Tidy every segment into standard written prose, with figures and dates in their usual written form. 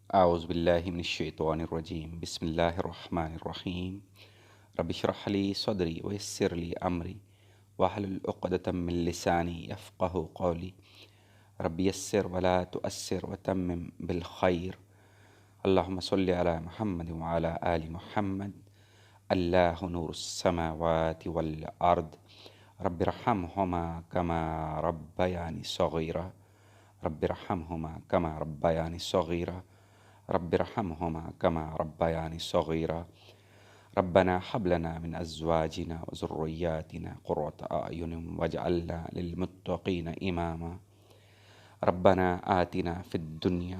اعوذ باللہ من الشیطان الرجیم بسم اللہ الرحمن الرحیم رب اشرح لی صدری ویسر لی امری واحلل عقدۃ من لسانی یفقہوا قولی رب یسر ولا تؤثر وتمم بالخیر اللہم صلی علی محمد وعلی آل محمد اللہ نور السماوات والارض رب ارحمہما کما ربیانی صغیرا رب ارحمہما کما ربیانی صغیرا رب ارحمہما کما ربیانی صغیرا ربنا حب لنا من ازواجنا وذریاتنا قرۃ اعین واجعلنا للمتقین اماما ربنا آتنا فی الدنیا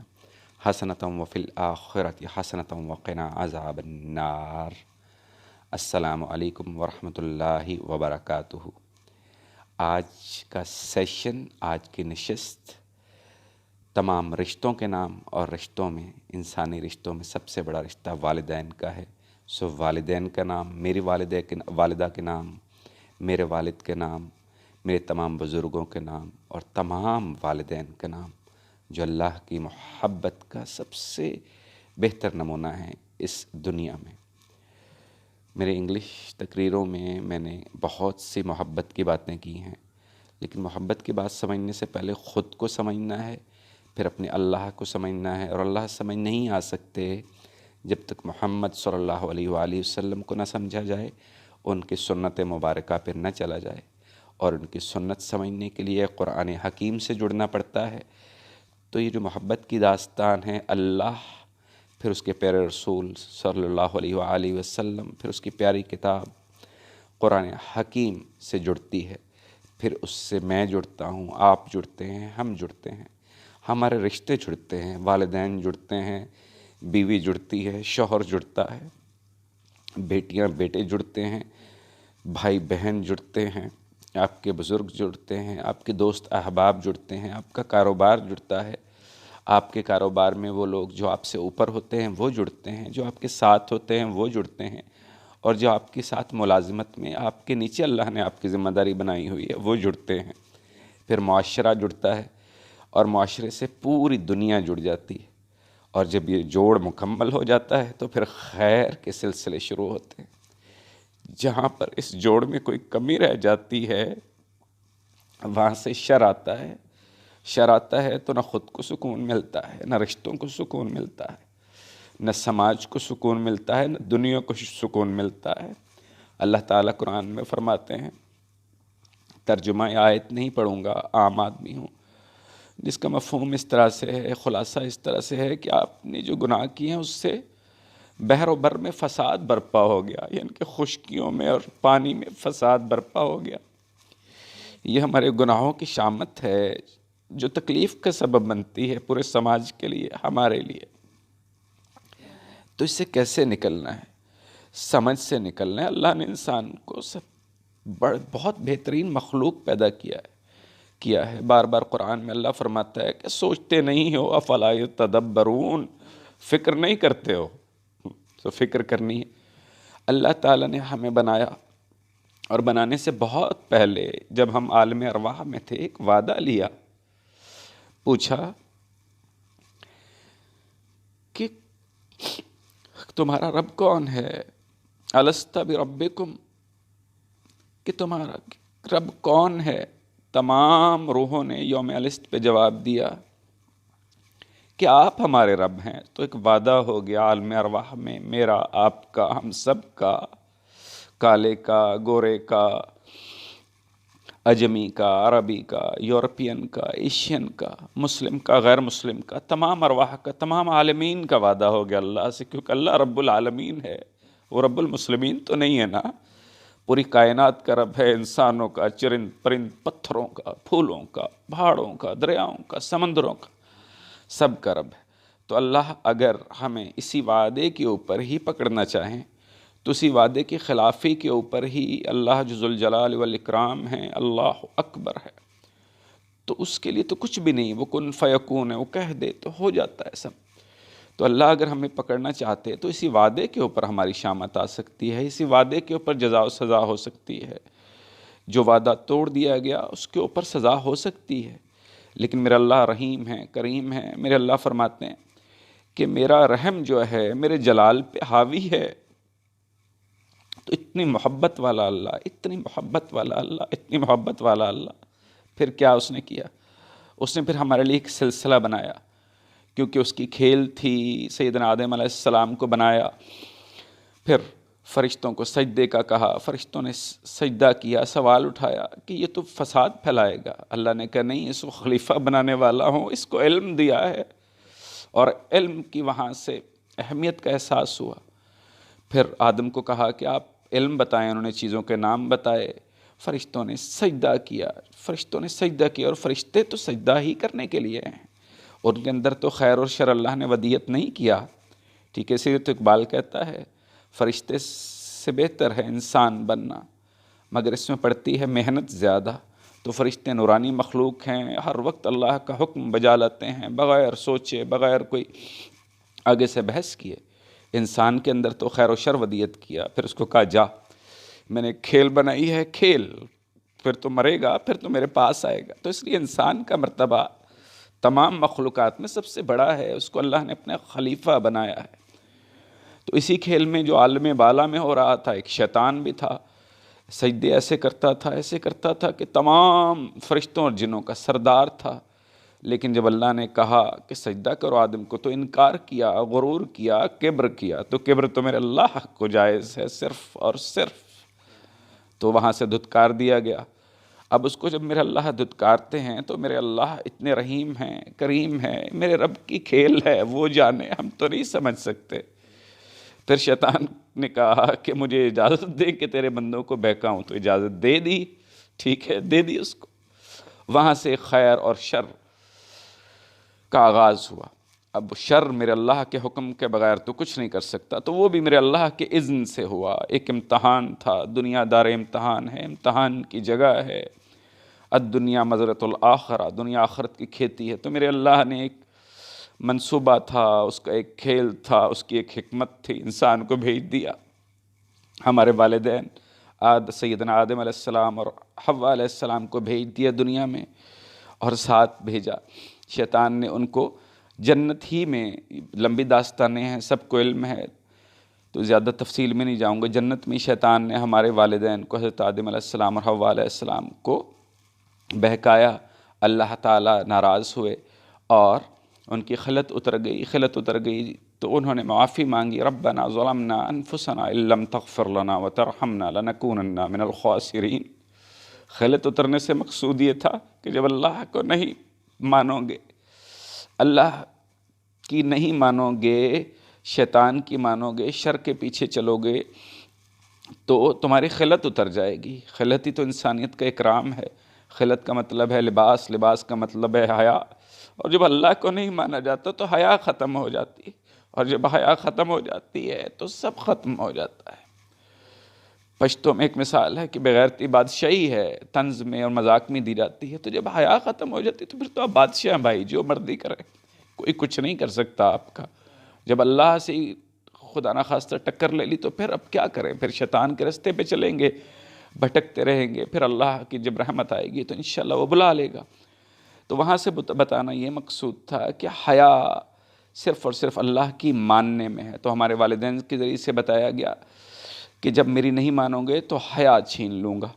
حسنۃ وفی الآخرۃ حسنۃ وقنا عذاب النار۔ السلام علیکم ورحمۃ اللہ وبرکاتہ۔ آج کا سیشن، آج کی نشست تمام رشتوں کے نام، اور رشتوں میں، انسانی رشتوں میں سب سے بڑا رشتہ والدین کا ہے۔ سو والدین کا نام، میری والدہ کے نام، میرے والد کے نام، میرے تمام بزرگوں کے نام، اور تمام والدین کے نام جو اللہ کی محبت کا سب سے بہتر نمونہ ہے اس دنیا میں۔ میرے انگلش تقریروں میں نے بہت سی محبت کی باتیں کی ہیں، لیکن محبت کی بات سمجھنے سے پہلے خود کو سمجھنا ہے، پھر اپنے اللہ کو سمجھنا ہے، اور اللہ سمجھ نہیں آ سکتے جب تک محمد صلی اللہ علیہ وآلہ وسلم کو نہ سمجھا جائے، ان کی سنت مبارکہ پہ نہ چلا جائے، اور ان کی سنت سمجھنے کے لیے قرآن حکیم سے جڑنا پڑتا ہے۔ تو یہ جو محبت کی داستان ہے، اللہ، پھر اس کے پیارے رسول صلی اللہ علیہ وآلہ وسلم، پھر اس کی پیاری کتاب قرآن حکیم سے جڑتی ہے، پھر اس سے میں جڑتا ہوں، آپ جڑتے ہیں، ہم جڑتے ہیں، ہمارے رشتے جڑتے ہیں، والدین جڑتے ہیں، بیوی جڑتی ہے، شوہر جڑتا ہے، بیٹیاں بیٹے جڑتے ہیں، بھائی بہن جڑتے ہیں، آپ کے بزرگ جڑتے ہیں، آپ کے دوست احباب جڑتے ہیں، آپ کا کاروبار جڑتا ہے، آپ کے کاروبار میں وہ لوگ جو آپ سے اوپر ہوتے ہیں وہ جڑتے ہیں، جو آپ کے ساتھ ہوتے ہیں وہ جڑتے ہیں، اور جو آپ کے ساتھ ملازمت میں آپ کے نیچے اللہ نے آپ کی ذمہ داری بنائی ہوئی ہے وہ جڑتے ہیں۔ پھر معاشرہ جڑتا ہے، اور معاشرے سے پوری دنیا جڑ جاتی ہے، اور جب یہ جوڑ مکمل ہو جاتا ہے تو پھر خیر کے سلسلے شروع ہوتے ہیں۔ جہاں پر اس جوڑ میں کوئی کمی رہ جاتی ہے وہاں سے شر آتا ہے، شر آتا ہے تو نہ خود کو سکون ملتا ہے، نہ رشتوں کو سکون ملتا ہے، نہ سماج کو سکون ملتا ہے، نہ دنیا کو سکون ملتا ہے۔ اللہ تعالیٰ قرآن میں فرماتے ہیں، ترجمہ آیت نہیں پڑھوں گا، عام آدمی ہوں، جس کا مفہوم اس طرح سے ہے، خلاصہ اس طرح سے ہے کہ آپ نے جو گناہ کیے ہیں اس سے بحر و بر میں فساد برپا ہو گیا، یعنی کہ خشکیوں میں اور پانی میں فساد برپا ہو گیا۔ یہ ہمارے گناہوں کی شامت ہے جو تکلیف کا سبب بنتی ہے پورے سماج کے لیے، ہمارے لیے۔ تو اس سے کیسے نکلنا ہے؟ سمجھ سے نکلنا ہے۔ اللہ نے انسان کو بہت بہترین مخلوق پیدا کیا ہے۔ بار بار قرآن میں اللہ فرماتا ہے کہ سوچتے نہیں ہو، افلا یتدبرون، فکر نہیں کرتے ہو، تو فکر کرنی ہے۔ اللہ تعالیٰ نے ہمیں بنایا، اور بنانے سے بہت پہلے جب ہم عالم ارواح میں تھے ایک وعدہ لیا، پوچھا کہ تمہارا رب کون ہے؟ الست بربکم، کہ تمہارا رب کون ہے؟ تمام روحوں نے یوم الست پہ جواب دیا کہ آپ ہمارے رب ہیں۔ تو ایک وعدہ ہو گیا عالم ارواح میں، میرا، آپ کا، ہم سب کا، کالے کا، گورے کا، اجمی کا، عربی کا، یورپین کا، ایشین کا، مسلم کا، غیر مسلم کا، تمام ارواح کا، تمام عالمین کا وعدہ ہو گیا اللہ سے، کیونکہ اللہ رب العالمین ہے، وہ رب المسلمین تو نہیں ہے نا۔ پوری کائنات کا رب ہے، انسانوں کا، چرند پرند، پتھروں کا، پھولوں کا، پہاڑوں کا، دریاؤں کا، سمندروں کا، سب کا رب ہے۔ تو اللہ اگر ہمیں اسی وعدے کے اوپر ہی پکڑنا چاہیں تو اسی وعدے کی خلافی کے اوپر ہی اللہ جو ذوالجلال والاکرام ہیں، اللہ اکبر ہے، تو اس کے لیے تو کچھ بھی نہیں، وہ کن فیکون ہے، وہ کہہ دے تو ہو جاتا ہے سب۔ تو اللہ اگر ہمیں پکڑنا چاہتے تو اسی وعدے کے اوپر ہماری شامت آ سکتی ہے، اسی وعدے کے اوپر جزا و سزا ہو سکتی ہے۔ جو وعدہ توڑ دیا گیا اس کے اوپر سزا ہو سکتی ہے، لیکن میرا اللہ رحیم ہے، کریم ہے۔ میرے اللہ فرماتے ہیں کہ میرا رحم جو ہے میرے جلال پہ حاوی ہے۔ تو اتنی محبت والا اللہ، اتنی محبت والا اللہ، اتنی محبت والا اللہ، پھر کیا اس نے کیا؟ اس نے پھر ہمارے لیے ایک سلسلہ بنایا، کیونکہ اس کی کھیل تھی، سیدنا آدم علیہ السلام کو بنایا، پھر فرشتوں کو سجدے کا کہا، فرشتوں نے سجدہ کیا، سوال اٹھایا کہ یہ تو فساد پھیلائے گا۔ اللہ نے کہا نہیں، اس کو خلیفہ بنانے والا ہوں، اس کو علم دیا ہے، اور علم کی وہاں سے اہمیت کا احساس ہوا۔ پھر آدم کو کہا کہ آپ علم بتائیں، انہوں نے چیزوں کے نام بتائے، فرشتوں نے سجدہ کیا، فرشتوں نے سجدہ کیا، اور فرشتے تو سجدہ ہی کرنے کے لیے ہیں، ان کے اندر تو خیر اور شر اللہ نے ودیت نہیں کیا، ٹھیک ہے۔ اسی لیے تو اقبال کہتا ہے فرشتے سے بہتر ہے انسان بننا، مگر اس میں پڑتی ہے محنت زیادہ۔ تو فرشتے نورانی مخلوق ہیں، ہر وقت اللہ کا حکم بجا لاتے ہیں، بغیر سوچے، بغیر کوئی آگے سے بحث کیے۔ انسان کے اندر تو خیر و شر ودیت کیا، پھر اس کو کہا جا، میں نے کھیل بنائی ہے، کھیل، پھر تو مرے گا، پھر تو میرے پاس آئے گا۔ تو اس لیے انسان کا مرتبہ تمام مخلوقات میں سب سے بڑا ہے، اس کو اللہ نے اپنا خلیفہ بنایا ہے۔ تو اسی کھیل میں جو عالم بالا میں ہو رہا تھا، ایک شیطان بھی تھا، سجدے ایسے کرتا تھا، ایسے کرتا تھا کہ تمام فرشتوں اور جنوں کا سردار تھا، لیکن جب اللہ نے کہا کہ سجدہ کرو آدم کو تو انکار کیا، غرور کیا، کبر کیا۔ تو کبر تو میرے اللہ کو جائز ہے صرف اور صرف، تو وہاں سے دھتکار دیا گیا۔ اب اس کو جب میرے اللہ دھتکارتے ہیں تو میرے اللہ اتنے رحیم ہیں، کریم ہیں، میرے رب کی کھیل ہے، وہ جانے، ہم تو نہیں سمجھ سکتے۔ پھر شیطان نے کہا کہ مجھے اجازت دے کہ تیرے بندوں کو بہکاؤں، تو اجازت دے دی، ٹھیک ہے، دے دی اس کو۔ وہاں سے خیر اور شر کا آغاز ہوا۔ اب شر میرے اللہ کے حکم کے بغیر تو کچھ نہیں کر سکتا، تو وہ بھی میرے اللہ کے اذن سے ہوا۔ ایک امتحان تھا، دنیا دار امتحان ہے، امتحان کی جگہ ہے، الدنیا مزرعۃ الآخرہ، دنیا آخرت کی کھیتی ہے۔ تو میرے اللہ نے ایک منصوبہ تھا، اس کا ایک کھیل تھا، اس کی ایک حکمت تھی، انسان کو بھیج دیا۔ ہمارے والدین سیدنا آدم علیہ السلام اور حوا علیہ السلام کو بھیج دیا دنیا میں، اور ساتھ بھیجا شیطان نے ان کو جنت ہی میں۔ لمبی داستانیں ہیں، سب کو علم ہے، تو زیادہ تفصیل میں نہیں جاؤں گا۔ جنت میں شیطان نے ہمارے والدین کو، حضرت آدم علیہ السلام اور حوا علیہ السلام کو بہکایا، اللہ تعالیٰ ناراض ہوئے اور ان کی خلط اتر گئی، تو انہوں نے معافی مانگی، ربنا ظلمنا انفسنا ان لم تغفر لنا وترحمنا لنکونن من الخاسرین۔ خلط اترنے سے مقصود یہ تھا کہ جب اللہ کو نہیں مانو گے، اللہ کی نہیں مانو گے، شیطان کی مانو گے، شر کے پیچھے چلو گے، تو تمہاری خلط اتر جائے گی۔ خلط ہی تو انسانیت کا اکرام ہے، خلط کا مطلب ہے لباس، لباس کا مطلب ہے حیا، اور جب اللہ کو نہیں مانا جاتا تو حیا ختم ہو جاتی ہے، اور جب حیا ختم ہو جاتی ہے تو سب ختم ہو جاتا ہے۔ پشتوں میں ایک مثال ہے کہ بغیرتی بادشاہی ہے، طنز میں اور مذاق میں دی جاتی ہے، تو جب حیا ختم ہو جاتی ہے تو پھر تو آپ بادشاہ ہیں بھائی، جو مرضی کریں، کوئی کچھ نہیں کر سکتا آپ کا۔ جب اللہ سے خدا نخواستہ ٹکر لے لی تو پھر اب کیا کریں؟ پھر شیطان کے رستے پہ چلیں گے، بھٹکتے رہیں گے، پھر اللہ کی جب رحمت آئے گی تو انشاءاللہ وہ بلا لے گا۔ تو وہاں سے بتانا یہ مقصود تھا کہ حیا صرف اور صرف اللہ کی ماننے میں ہے۔ تو ہمارے والدین کے ذریعے سے بتایا گیا کہ جب میری نہیں مانو گے تو حیا چھین لوں گا،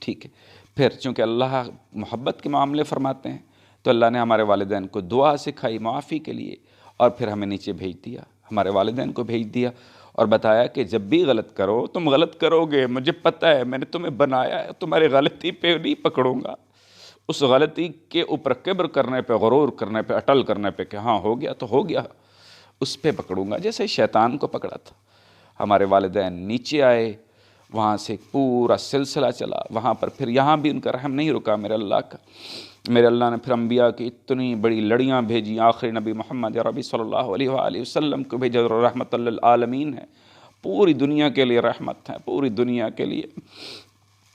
ٹھیک ہے۔ پھر چونکہ اللہ محبت کے معاملے فرماتے ہیں تو اللہ نے ہمارے والدین کو دعا سکھائی معافی کے لیے، اور پھر ہمیں نیچے بھیج دیا، ہمارے والدین کو بھیج دیا، اور بتایا کہ جب بھی غلط کرو، تم غلط کرو گے، مجھے پتہ ہے، میں نے تمہیں بنایا ہے، تمہاری غلطی پہ نہیں پکڑوں گا، اس غلطی کے اوپر کبر کرنے پہ، غرور کرنے پہ، اٹل کرنے پہ کہ ہاں ہو گیا تو ہو گیا، اس پہ پکڑوں گا، جیسے شیطان کو پکڑا تھا۔ ہمارے والدین نیچے آئے، وہاں سے پورا سلسلہ چلا، وہاں پر پھر یہاں بھی ان کا رحم نہیں رکا میرے اللہ کا۔ میرے اللہ نے پھر انبیاء کی اتنی بڑی لڑیاں بھیجی، آخری نبی محمد عربی صلی اللہ علیہ وآلہ وسلم کو بھیجا، جو رحمت للعالمین ہے، پوری دنیا کے لیے رحمت ہے، پوری دنیا کے لیے،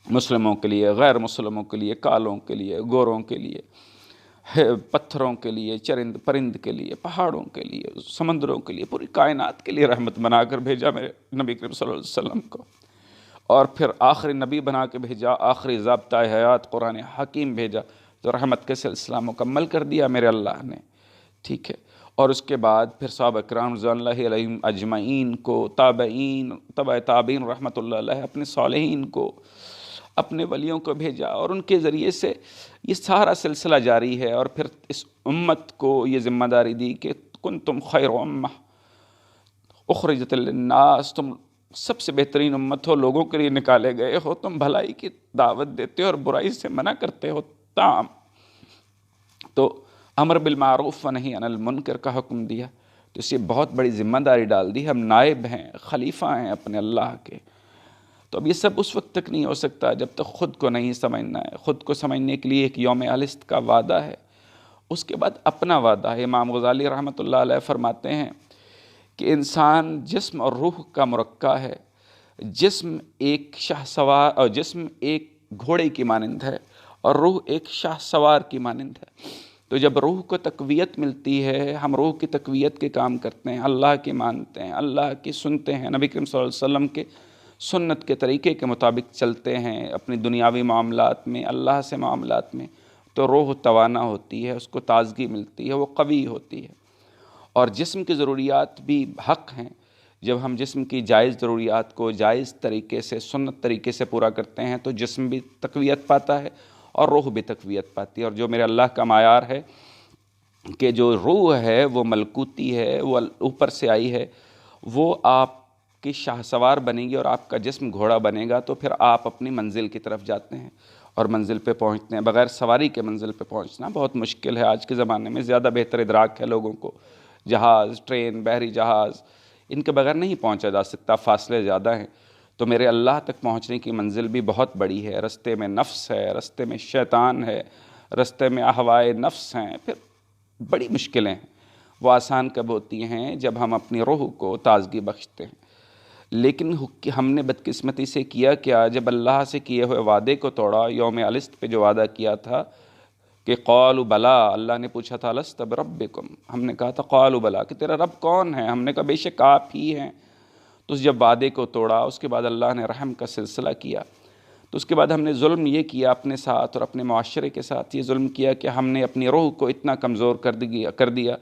مسلموں کے لیے، غیر مسلموں کے لیے، کالوں کے لیے، گوروں کے لیے، پتھروں کے لیے، چرند پرند کے لیے، پہاڑوں کے لیے، سمندروں کے لیے، پوری کائنات کے لیے رحمت بنا کر بھیجا میرے نبی کریم صلی اللہ علیہ وسلم کو، اور پھر آخری نبی بنا کے بھیجا، آخری ضابطہ حیات قرآن حکیم بھیجا، تو رحمت کے سلسلہ مکمل کر دیا میرے اللہ نے، ٹھیک ہے۔ اور اس کے بعد پھر صحابہ کرام رضوان اللہ علیہم اجمعین کو، تابعین، تبع تابعین رحمۃ اللہ علیہ، اپنے صالحین کو، اپنے ولیوں کو بھیجا، اور ان کے ذریعے سے یہ سارا سلسلہ جاری ہے۔ اور پھر اس امت کو یہ ذمہ داری دی کہ کنتم خیر امہ اخرجت للناس، تم سب سے بہترین امت ہو، لوگوں کے لیے نکالے گئے ہو، تم بھلائی کی دعوت دیتے ہو اور برائی سے منع کرتے ہو۔ تام تو امر بالمعروف و نہی عن المنکر کا حکم دیا، تو اس سے بہت بڑی ذمہ داری ڈال دی۔ ہم نائب ہیں، خلیفہ ہیں اپنے اللہ کے۔ تو اب یہ سب اس وقت تک نہیں ہو سکتا جب تک خود کو نہیں سمجھنا ہے۔ خود کو سمجھنے کے لیے ایک یوم الست کا وعدہ ہے، اس کے بعد اپنا وعدہ ہے۔ امام غزالی رحمۃ اللہ علیہ فرماتے ہیں کہ انسان جسم اور روح کا مرکب ہے۔ جسم ایک شاہ سوار، اور جسم ایک گھوڑے کی مانند ہے، اور روح ایک شاہ سوار کی مانند ہے۔ تو جب روح کو تقویت ملتی ہے، ہم روح کی تقویت کے کام کرتے ہیں، اللہ کی مانتے ہیں، اللہ کی سنتے ہیں، نبی کریم صلی اللہ علیہ وسلم کے سنت کے طریقے کے مطابق چلتے ہیں اپنی دنیاوی معاملات میں، اللہ سے معاملات میں، تو روح توانا ہوتی ہے، اس کو تازگی ملتی ہے، وہ قوی ہوتی ہے۔ اور جسم کی ضروریات بھی حق ہیں۔ جب ہم جسم کی جائز ضروریات کو جائز طریقے سے، سنت طریقے سے پورا کرتے ہیں تو جسم بھی تقویت پاتا ہے اور روح بھی تقویت پاتی ہے۔ اور جو میرے اللہ کا معیار ہے کہ جو روح ہے وہ ملکوتی ہے، وہ اوپر سے آئی ہے، وہ آپ کی شاہ سوار بنے گی اور آپ کا جسم گھوڑا بنے گا، تو پھر آپ اپنی منزل کی طرف جاتے ہیں اور منزل پہ پہنچتے ہیں۔ بغیر سواری کے منزل پہ پہنچنا بہت مشکل ہے آج کے زمانے میں، زیادہ بہتر ادراک ہے لوگوں کو، جہاز، ٹرین، بحری جہاز، ان کے بغیر نہیں پہنچا جا سکتا، فاصلے زیادہ ہیں۔ تو میرے اللہ تک پہنچنے کی منزل بھی بہت بڑی ہے۔ رستے میں نفس ہے، رستے میں شیطان ہے، رستے میں اہوائے نفس ہیں، پھر بڑی مشکلیں ہیں۔ وہ آسان کب ہوتی ہیں؟ جب ہم اپنی روح کو تازگی بخشتے ہیں۔ لیکن ہم نے بدقسمتی سے کیا کیا؟ جب اللہ سے کیے ہوئے وعدے کو توڑا۔ یوم الست پہ جو وعدہ کیا تھا کہ قالوا بلا، اللہ نے پوچھا تھا لست بربکم، ہم نے کہا تھا قالوا بلا کہ تیرا رب کون ہے؟ ہم نے کہا بے شک آپ ہی ہیں۔ تو جب وعدے کو توڑا، اس کے بعد اللہ نے رحم کا سلسلہ کیا۔ تو اس کے بعد ہم نے ظلم یہ کیا اپنے ساتھ اور اپنے معاشرے کے ساتھ، یہ ظلم کیا کہ ہم نے اپنی روح کو اتنا کمزور کر دیا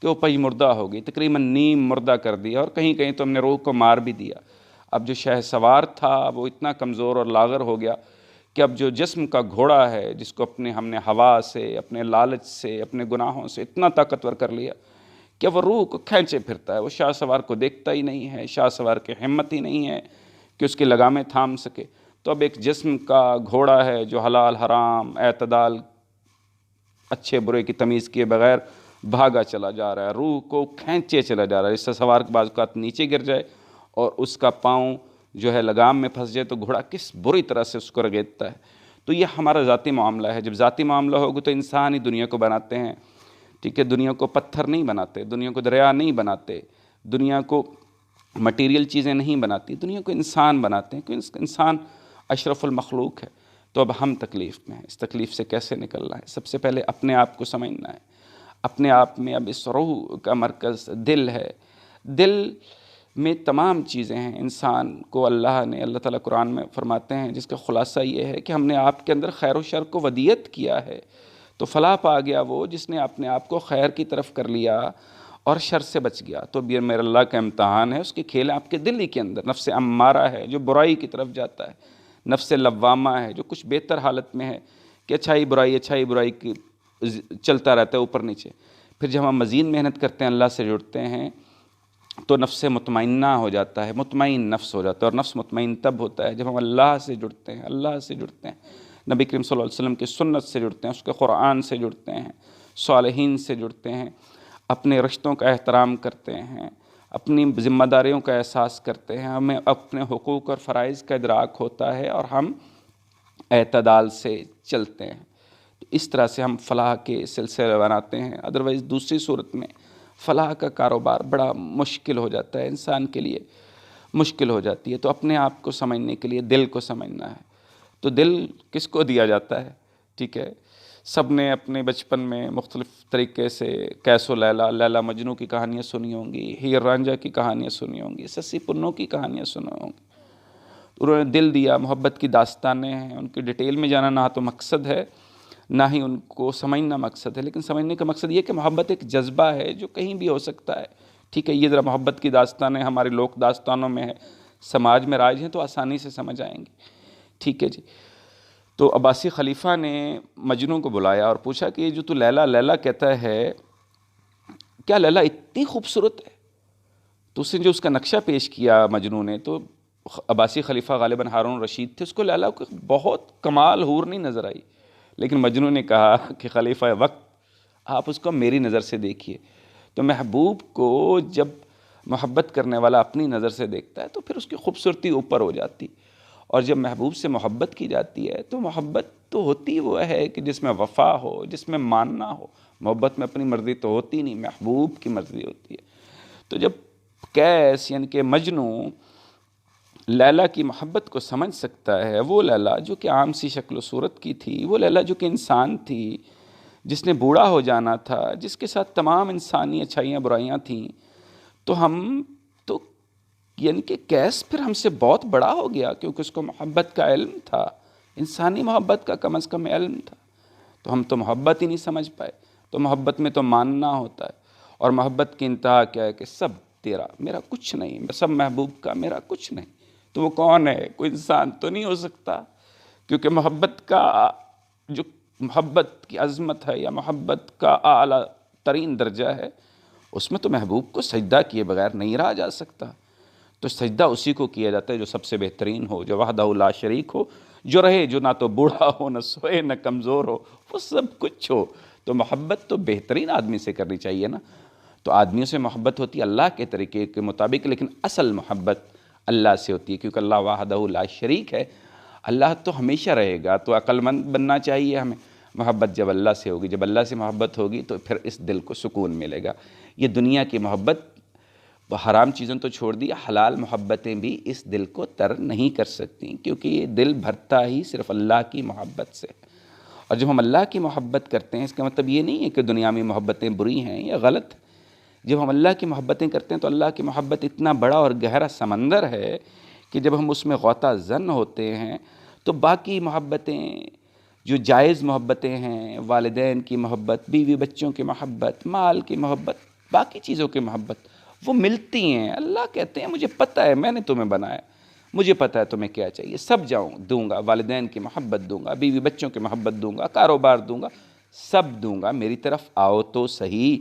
کہ وہ پئی مردہ ہو گئی، تقریباً نیم مردہ کر دیا، اور کہیں کہیں تو ہم نے روح کو مار بھی دیا۔ اب جو شہ سوار تھا وہ اتنا کمزور اور لاغر ہو گیا کہ اب جو جسم کا گھوڑا ہے، جس کو ہم نے ہوا سے، اپنے لالچ سے، اپنے گناہوں سے اتنا طاقتور کر لیا کہ وہ روح کو کھینچے پھرتا ہے۔ وہ شاہ سوار کو دیکھتا ہی نہیں ہے، شاہ سوار کی ہمت ہی نہیں ہے کہ اس کی لگامیں تھام سکے۔ تو اب ایک جسم کا گھوڑا ہے جو حلال حرام، اعتدال، اچھے برے کی تمیز کیے بغیر بھاگا چلا جا رہا ہے، روح کو کھینچے چلا جا رہا ہے۔ اس سے سوار کے بعض اوقات نیچے گر جائے اور اس کا پاؤں جو ہے لگام میں پھنس جائے تو گھوڑا کس بری طرح سے اس کو رگیدتا ہے۔ تو یہ ہمارا ذاتی معاملہ ہے۔ جب ذاتی معاملہ ہوگا تو انسان ہی دنیا کو بناتے ہیں، ٹھیک ہے؟ دنیا کو پتھر نہیں بناتے، دنیا کو دریا نہیں بناتے، دنیا کو مٹیریل چیزیں نہیں بناتی، دنیا کو انسان بناتے ہیں، کیونکہ انسان اشرف المخلوق ہے۔ تو اب ہم تکلیف میں ہیں، اس تکلیف سے کیسے نکلنا ہے؟ سب سے پہلے اپنے آپ کو سمجھنا ہے۔ اپنے آپ میں اب اس روح کا مرکز دل ہے۔ دل میں تمام چیزیں ہیں۔ انسان کو اللہ تعالیٰ قرآن میں فرماتے ہیں، جس کا خلاصہ یہ ہے کہ ہم نے آپ کے اندر خیر و شر کو ودیت کیا ہے، تو فلاح پا گیا وہ جس نے اپنے آپ کو خیر کی طرف کر لیا اور شر سے بچ گیا۔ تو یہ میرے اللہ کا امتحان ہے، اس کے کھیل آپ کے دل ہی کے اندر۔ نفس امارہ ہے جو برائی کی طرف جاتا ہے، نفس لوامہ ہے جو کچھ بہتر حالت میں ہے کہ اچھائی برائی کی چلتا رہتا ہے اوپر نیچے۔ پھر جب ہم مزید محنت کرتے ہیں، اللہ سے جڑتے ہیں، تو نفس مطمئنہ ہو جاتا ہے، مطمئن نفس ہو جاتا ہے۔ اور نفس مطمئن تب ہوتا ہے جب ہم اللہ سے جڑتے ہیں، اللہ سے جڑتے ہیں، نبی کریم صلی اللہ علیہ وسلم کی سنت سے جڑتے ہیں، اس کے قرآن سے جڑتے ہیں، صالحین سے جڑتے ہیں، اپنے رشتوں کا احترام کرتے ہیں، اپنی ذمہ داریوں کا احساس کرتے ہیں، ہمیں اپنے حقوق اور فرائض کا ادراک ہوتا ہے، اور ہم اعتدال سے چلتے ہیں۔ تو اس طرح سے ہم فلاح کے سلسلے بناتے ہیں۔ ادروائز دوسری صورت میں فلاح کا کاروبار بڑا مشکل ہو جاتا ہے، انسان کے لیے مشکل ہو جاتی ہے۔ تو اپنے آپ کو سمجھنے کے لیے دل کو سمجھنا ہے۔ تو دل کس کو دیا جاتا ہے؟ ٹھیک ہے، سب نے اپنے بچپن میں مختلف طریقے سے کیس و لیلا مجنوں کی کہانیاں سنی ہوں گی، ہیر رانجھا کی کہانیاں سنی ہوں گی، سسی پنوں کی کہانیاں سنی ہوں گی۔ انہوں نے دل دیا، محبت کی داستانیں ہیں، ان کی ڈیٹیل میں جانا نہ تو مقصد ہے نہ ہی ان کو سمجھنا مقصد ہے، لیکن سمجھنے کا مقصد یہ کہ محبت ایک جذبہ ہے جو کہیں بھی ہو سکتا ہے، ٹھیک ہے۔ یہ ذرا محبت کی داستانیں ہمارے لوک داستانوں میں ہے، سماج میں رائج ہیں تو آسانی سے سمجھ آئیں گے، ٹھیک ہے جی۔ تو عباسی خلیفہ نے مجنوں کو بلایا اور پوچھا کہ یہ جو تو لیلا لیلا کہتا ہے، کیا لیلا اتنی خوبصورت ہے؟ تو اس نے جو اس کا نقشہ پیش کیا مجنوں نے، تو عباسی خلیفہ غالباً ہارون رشید تھے، اس کو لیلا کو بہت کمال حور نہیں نظر آئی، لیکن مجنوں نے کہا کہ خلیفہ وقت آپ اس کو میری نظر سے دیکھیے۔ تو محبوب کو جب محبت کرنے والا اپنی نظر سے دیکھتا ہے تو پھر اس کی خوبصورتی اوپر ہو جاتی، اور جب محبوب سے محبت کی جاتی ہے تو محبت تو ہوتی وہ ہے کہ جس میں وفا ہو، جس میں ماننا ہو۔ محبت میں اپنی مرضی تو ہوتی نہیں، محبوب کی مرضی ہوتی ہے۔ تو جب قیس یعنی کہ مجنوں لیلا کی محبت کو سمجھ سکتا ہے، وہ لیلا جو کہ عام سی شکل و صورت کی تھی، وہ لیلا جو کہ انسان تھی، جس نے بوڑھا ہو جانا تھا، جس کے ساتھ تمام انسانی اچھائیاں برائیاں تھیں، تو ہم تو یعنی کہ قیس پھر ہم سے بہت بڑا ہو گیا، کیونکہ اس کو محبت کا علم تھا، انسانی محبت کا کم از کم علم تھا، تو ہم تو محبت ہی نہیں سمجھ پائے۔ تو محبت میں تو ماننا ہوتا ہے، اور محبت کی انتہا کیا ہے کہ سب تیرا، میرا کچھ نہیں، سب محبوب کا، میرا کچھ نہیں۔ تو وہ کون ہے؟ کوئی انسان تو نہیں ہو سکتا، کیونکہ محبت کا جو محبت کی عظمت ہے یا محبت کا اعلیٰ ترین درجہ ہے، اس میں تو محبوب کو سجدہ کیے بغیر نہیں رہا جا سکتا۔ تو سجدہ اسی کو کیا جاتا ہے جو سب سے بہترین ہو، جو وحدہ لا شریک ہو، جو رہے، جو نہ تو بوڑھا ہو، نہ سوئے، نہ کمزور ہو، وہ سب کچھ ہو۔ تو محبت تو بہترین آدمی سے کرنی چاہیے نا۔ تو آدمیوں سے محبت ہوتی ہے اللہ کے طریقے کے مطابق، لیکن اصل محبت اللہ سے ہوتی ہے، کیونکہ اللہ وحدہ لا شریک ہے۔ اللہ تو ہمیشہ رہے گا، تو عقل مند بننا چاہیے ہمیں۔ محبت جب اللہ سے ہوگی، جب اللہ سے محبت ہوگی تو پھر اس دل کو سکون ملے گا۔ یہ دنیا کی محبت، حرام چیزوں تو چھوڑ دی، حلال محبتیں بھی اس دل کو تر نہیں کر سکتی، کیونکہ یہ دل بھرتا ہی صرف اللہ کی محبت سے۔ اور جب ہم اللہ کی محبت کرتے ہیں، اس کا مطلب یہ نہیں ہے کہ دنیا میں محبتیں بری ہیں یا غلط۔ جب ہم اللہ کی محبتیں کرتے ہیں تو اللہ کی محبت اتنا بڑا اور گہرا سمندر ہے کہ جب ہم اس میں غوطہ زن ہوتے ہیں تو باقی محبتیں جو جائز محبتیں ہیں، والدین کی محبت، بیوی بچوں کی محبت، مال کی محبت، باقی چیزوں کی محبت، وہ ملتی ہیں۔ اللہ کہتے ہیں مجھے پتہ ہے، میں نے تمہیں بنایا، مجھے پتہ ہے تمہیں کیا چاہیے، سب دوں گا، والدین کی محبت دوں گا، بیوی بچوں کی محبت دوں گا، کاروبار دوں گا، سب دوں گا، میری طرف آؤ تو صحیح۔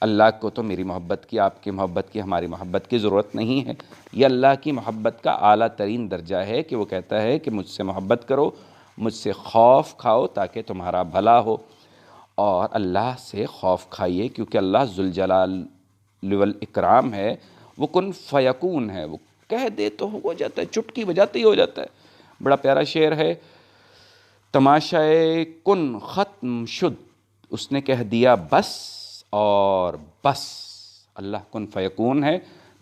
اللہ کو تو میری محبت کی، آپ کی محبت کی، ہماری محبت کی ضرورت نہیں ہے۔ یہ اللہ کی محبت کا اعلیٰ ترین درجہ ہے کہ وہ کہتا ہے کہ مجھ سے محبت کرو، مجھ سے خوف کھاؤ تاکہ تمہارا بھلا ہو، اور اللہ سے خوف کھائیے، کیونکہ اللہ ذوالجلال والاکرام ہے، وہ کن فیکون ہے، وہ کہہ دے تو ہو جاتا ہے، چٹکی بجاتے ہی ہو جاتا ہے۔ بڑا پیارا شعر ہے، تماشائے کن ختم شد، اس نے کہہ دیا بس اور بس۔ اللہ کن فیکون ہے،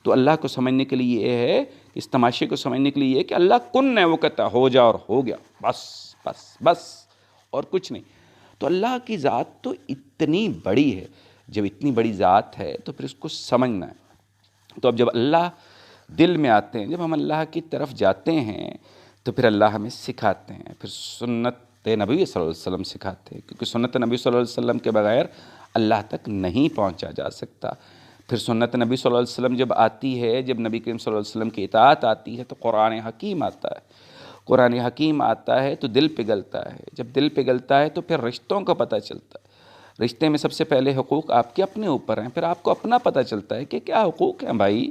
تو اللہ کو سمجھنے کے لیے یہ ہے، اس تماشے کو سمجھنے کے لیے یہ ہے کہ اللہ کن ہے، وہ کہتا ہو جا اور ہو گیا، بس بس بس، اور کچھ نہیں۔ تو اللہ کی ذات تو اتنی بڑی ہے، جب اتنی بڑی ذات ہے تو پھر اس کو سمجھنا ہے۔ تو اب جب اللہ دل میں آتے ہیں، جب ہم اللہ کی طرف جاتے ہیں تو پھر اللہ ہمیں سکھاتے ہیں، پھر سنت نبی صلی اللہ علیہ وسلم سکھاتے ہیں، کیونکہ سنت نبی صلی اللہ علیہ وسلم کے بغیر اللہ تک نہیں پہنچا جا سکتا۔ پھر سنت نبی صلی اللہ علیہ وسلم جب آتی ہے، جب نبی کریم صلی اللہ علیہ وسلم کی اطاعت آتی ہے تو قرآن حکیم آتا ہے۔ قرآن حکیم آتا ہے تو دل پگھلتا ہے، جب دل پگھلتا ہے تو پھر رشتوں کا پتہ چلتا ہے۔ رشتے میں سب سے پہلے حقوق آپ کے اپنے اوپر ہیں، پھر آپ کو اپنا پتہ چلتا ہے کہ کیا حقوق ہیں بھائی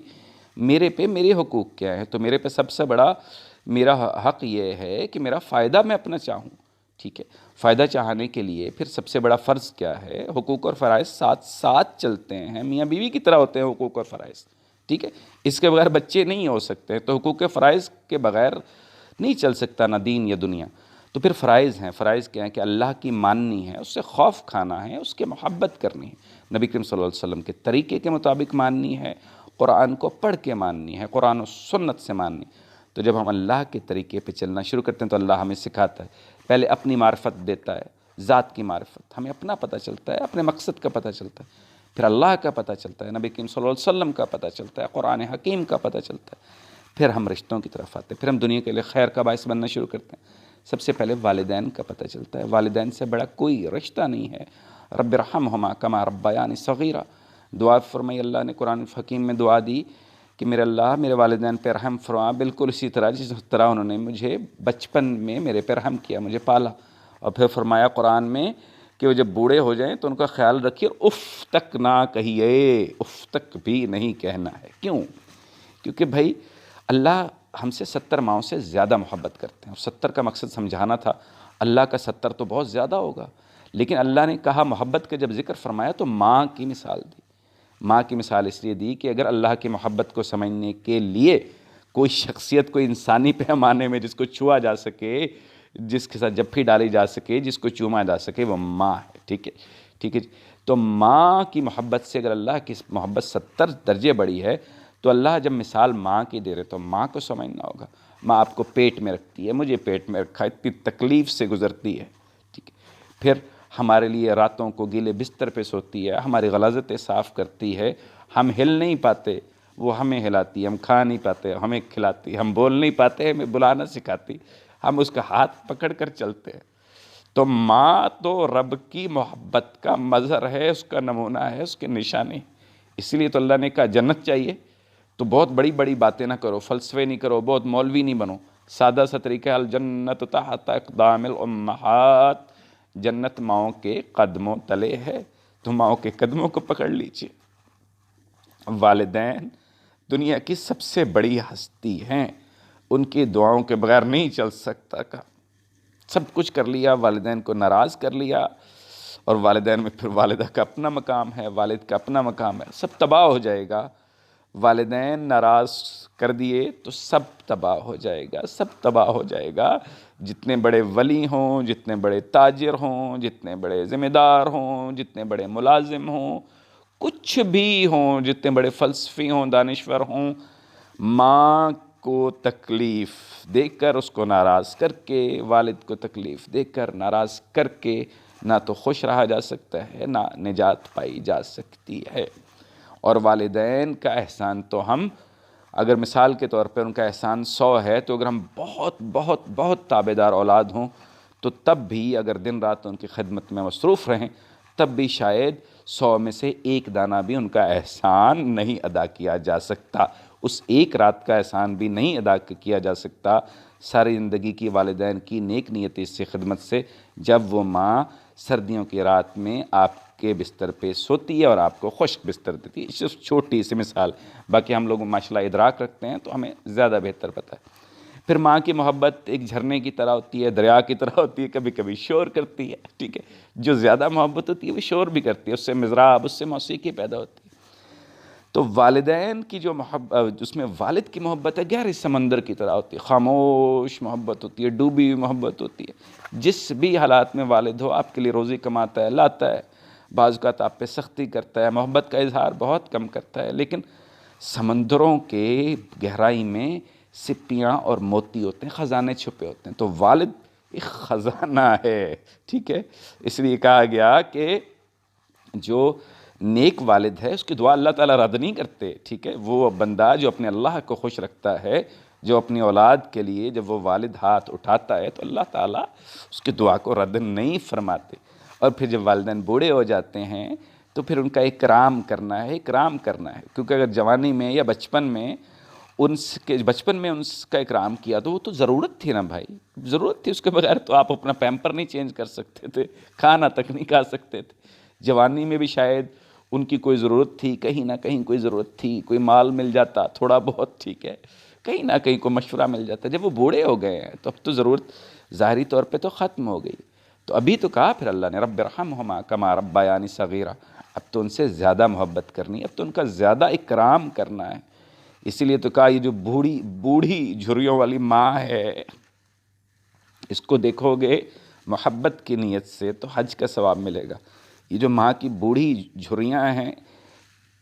میرے پہ، میرے حقوق کیا ہیں۔ تو میرے پہ سب سے بڑا میرا حق یہ ہے کہ میرا فائدہ میں اپنا چاہوں، ٹھیک ہے۔ فائدہ چاہنے کے لیے پھر سب سے بڑا فرض کیا ہے؟ حقوق اور فرائض ساتھ ساتھ چلتے ہیں، میاں بیوی کی طرح ہوتے ہیں حقوق اور فرائض، ٹھیک ہے۔ اس کے بغیر بچے نہیں ہو سکتے، تو حقوق فرائض کے بغیر نہیں چل سکتا نہ دین یا دنیا۔ تو پھر فرائض ہیں، فرائض کیا ہیں کہ اللہ کی ماننی ہے، اس سے خوف کھانا ہے، اس کے محبت کرنی ہے، نبی کریم صلی اللہ علیہ وسلم کے طریقے کے مطابق ماننی ہے، قرآن کو پڑھ کے ماننی ہے، قرآن و سنت سے ماننی۔ تو جب ہم اللہ کے طریقے پہ چلنا شروع کرتے ہیں تو اللہ ہمیں سکھاتا ہے، پہلے اپنی معرفت دیتا ہے، ذات کی معرفت، ہمیں اپنا پتہ چلتا ہے، اپنے مقصد کا پتہ چلتا ہے، پھر اللہ کا پتہ چلتا ہے، نبی کریم صلی اللہ علیہ وسلم کا پتہ چلتا ہے، قرآن حکیم کا پتہ چلتا ہے، پھر ہم رشتوں کی طرف آتے ہیں، پھر ہم دنیا کے لیے خیر کا باعث بننا شروع کرتے ہیں۔ سب سے پہلے والدین کا پتہ چلتا ہے، والدین سے بڑا کوئی رشتہ نہیں ہے۔ رب ارحمہما کما ربیانی صغیرا، دعا فرمائی اللہ نے قرآن حکیم میں دعا دی کہ میرے اللہ میرے والدین پہ رحم فرما، بالکل اسی طرح جس طرح انہوں نے مجھے بچپن میں میرے پہ رحم کیا، مجھے پالا۔ اور پھر فرمایا قرآن میں کہ وہ جب بوڑھے ہو جائیں تو ان کا خیال رکھیے، اف تک نہ کہیے، اف تک بھی نہیں کہنا ہے۔ کیوں؟ کیونکہ بھائی اللہ ہم سے 70 ماؤں سے زیادہ محبت کرتے ہیں، اور 70 کا مقصد سمجھانا تھا، اللہ کا 70 تو بہت زیادہ ہوگا، لیکن اللہ نے کہا محبت کا جب ذکر فرمایا تو ماں کی مثال دی۔ ماں کی مثال اس لیے دی کہ اگر اللہ کی محبت کو سمجھنے کے لیے کوئی شخصیت، کوئی انسانی پیمانے میں جس کو چھوا جا سکے، جس کے ساتھ جپھی ڈالی جا سکے، جس کو چوما جا سکے، وہ ماں ہے۔ ٹھیک ہے، ٹھیک ہے جی۔ تو ماں کی محبت سے اگر اللہ کی محبت 70 درجے بڑی ہے تو اللہ جب مثال ماں کی دے رہے تو ماں کو سمجھنا ہوگا۔ ماں آپ کو پیٹ میں رکھتی ہے، مجھے پیٹ میں رکھا، اتنی تکلیف سے گزرتی ہے، ٹھیک ہے۔ پھر ہمارے لیے راتوں کو گیلے بستر پہ سوتی ہے، ہماری غلاظتیں صاف کرتی ہے، ہم ہل نہیں پاتے وہ ہمیں ہلاتی ہے، ہم کھا نہیں پاتے ہمیں کھلاتی، ہم بول نہیں پاتے ہمیں بلانا سکھاتی، ہم اس کا ہاتھ پکڑ کر چلتے ہیں۔ تو ماں تو رب کی محبت کا مظہر ہے، اس کا نمونہ ہے، اس کے نشانی۔ اس لیے تو اللہ نے کہا جنت چاہیے تو بہت بڑی بڑی باتیں نہ کرو، فلسفے نہیں کرو، بہت مولوی نہیں بنو، سادہ سا طریقہ الجنت تحت اقدام الامہات، جنت ماؤں کے قدموں تلے ہے، تو ماؤں کے قدموں کو پکڑ لیجئے۔ والدین دنیا کی سب سے بڑی ہستی ہیں، ان کی دعاؤں کے بغیر نہیں چل سکتا کا، سب کچھ کر لیا، والدین کو ناراض کر لیا، اور والدین میں پھر والدہ کا اپنا مقام ہے، والد کا اپنا مقام ہے، سب تباہ ہو جائے گا۔ والدین ناراض کر دیے تو سب تباہ ہو جائے گا، سب تباہ ہو جائے گا، جتنے بڑے ولی ہوں، جتنے بڑے تاجر ہوں، جتنے بڑے ذمہ دار ہوں، جتنے بڑے ملازم ہوں، کچھ بھی ہوں، جتنے بڑے فلسفی ہوں، دانشور ہوں، ماں کو تکلیف دے کر، اس کو ناراض کر کے، والد کو تکلیف دے کر ناراض کر کے نہ تو خوش رہا جا سکتا ہے، نہ نجات پائی جا سکتی ہے۔ اور والدین کا احسان تو ہم اگر مثال کے طور پر ان کا احسان 100 ہے تو اگر ہم بہت بہت بہت تابعدار اولاد ہوں تو تب بھی اگر دن رات ان کی خدمت میں مصروف رہیں تب بھی شاید 100 میں سے ایک دانہ بھی ان کا احسان نہیں ادا کیا جا سکتا، اس ایک رات کا احسان بھی نہیں ادا کیا جا سکتا ساری زندگی کی والدین کی نیک نیتی سے خدمت سے، جب وہ ماں سردیوں کی رات میں آپ کے بستر پہ سوتی ہے اور آپ کو خشک بستر دیتی ہے۔ صرف چھوٹی سی مثال، باقی ہم لوگ ماشاءاللہ ادراک رکھتے ہیں تو ہمیں زیادہ بہتر پتہ ہے۔ پھر ماں کی محبت ایک جھرنے کی طرح ہوتی ہے، دریا کی طرح ہوتی ہے، کبھی کبھی شور کرتی ہے، ٹھیک ہے، جو زیادہ محبت ہوتی ہے وہ شور بھی کرتی ہے، اس سے مضراب، اس سے موسیقی پیدا ہوتی ہے۔ تو والدین کی جو محبت، اس میں والد کی محبت ہے گہرے سمندر کی طرح ہوتی ہے، خاموش محبت ہوتی ہے، ڈوبی ہوئی محبت ہوتی ہے، جس بھی حالات میں والد ہو آپ کے لیے روزی کماتا ہے، لاتا ہے، بعض اوقات آپ پہ سختی کرتا ہے، محبت کا اظہار بہت کم کرتا ہے، لیکن سمندروں کے گہرائی میں سپیاں اور موتی ہوتے ہیں، خزانے چھپے ہوتے ہیں، تو والد ایک خزانہ ہے، ٹھیک ہے۔ اس لیے کہا گیا کہ جو نیک والد ہے اس کی دعا اللہ تعالیٰ رد نہیں کرتے، ٹھیک ہے۔ وہ بندہ جو اپنے اللہ کو خوش رکھتا ہے، جو اپنی اولاد کے لیے جب وہ والد ہاتھ اٹھاتا ہے تو اللہ تعالیٰ اس کی دعا کو رد نہیں فرماتے۔ اور پھر جب والدین بوڑھے ہو جاتے ہیں تو پھر ان کا اکرام کرنا ہے، اکرام کرنا ہے، کیونکہ اگر جوانی میں یا بچپن میں ان کا اکرام کیا تو وہ تو ضرورت تھی نا بھائی، ضرورت تھی، اس کے بغیر تو آپ اپنا پیمپر نہیں چینج کر سکتے تھے، کھانا تک نہیں کھا سکتے تھے۔ جوانی میں بھی شاید ان کی کوئی ضرورت تھی، کہیں نہ کہیں کوئی ضرورت تھی، کوئی مال مل جاتا تھوڑا بہت، ٹھیک ہے، کہیں نہ کہیں کوئی مشورہ مل جاتا۔ جب وہ بوڑھے ہو گئے ہیں تو اب تو ضرورت ظاہری طور پہ تو ختم ہو گئی، تو ابھی تو کہا پھر اللہ نے رب ارحمہما کما ربیانی صغیرا، اب تو ان سے زیادہ محبت کرنی ہے، اب تو ان کا زیادہ اکرام کرنا ہے۔ اسی لیے تو کہا یہ جو بوڑھی جھریوں والی ماں ہے، اس کو دیکھو گے محبت کی نیت سے تو حج کا ثواب ملے گا۔ یہ جو ماں کی بوڑھی جھریاں ہیں،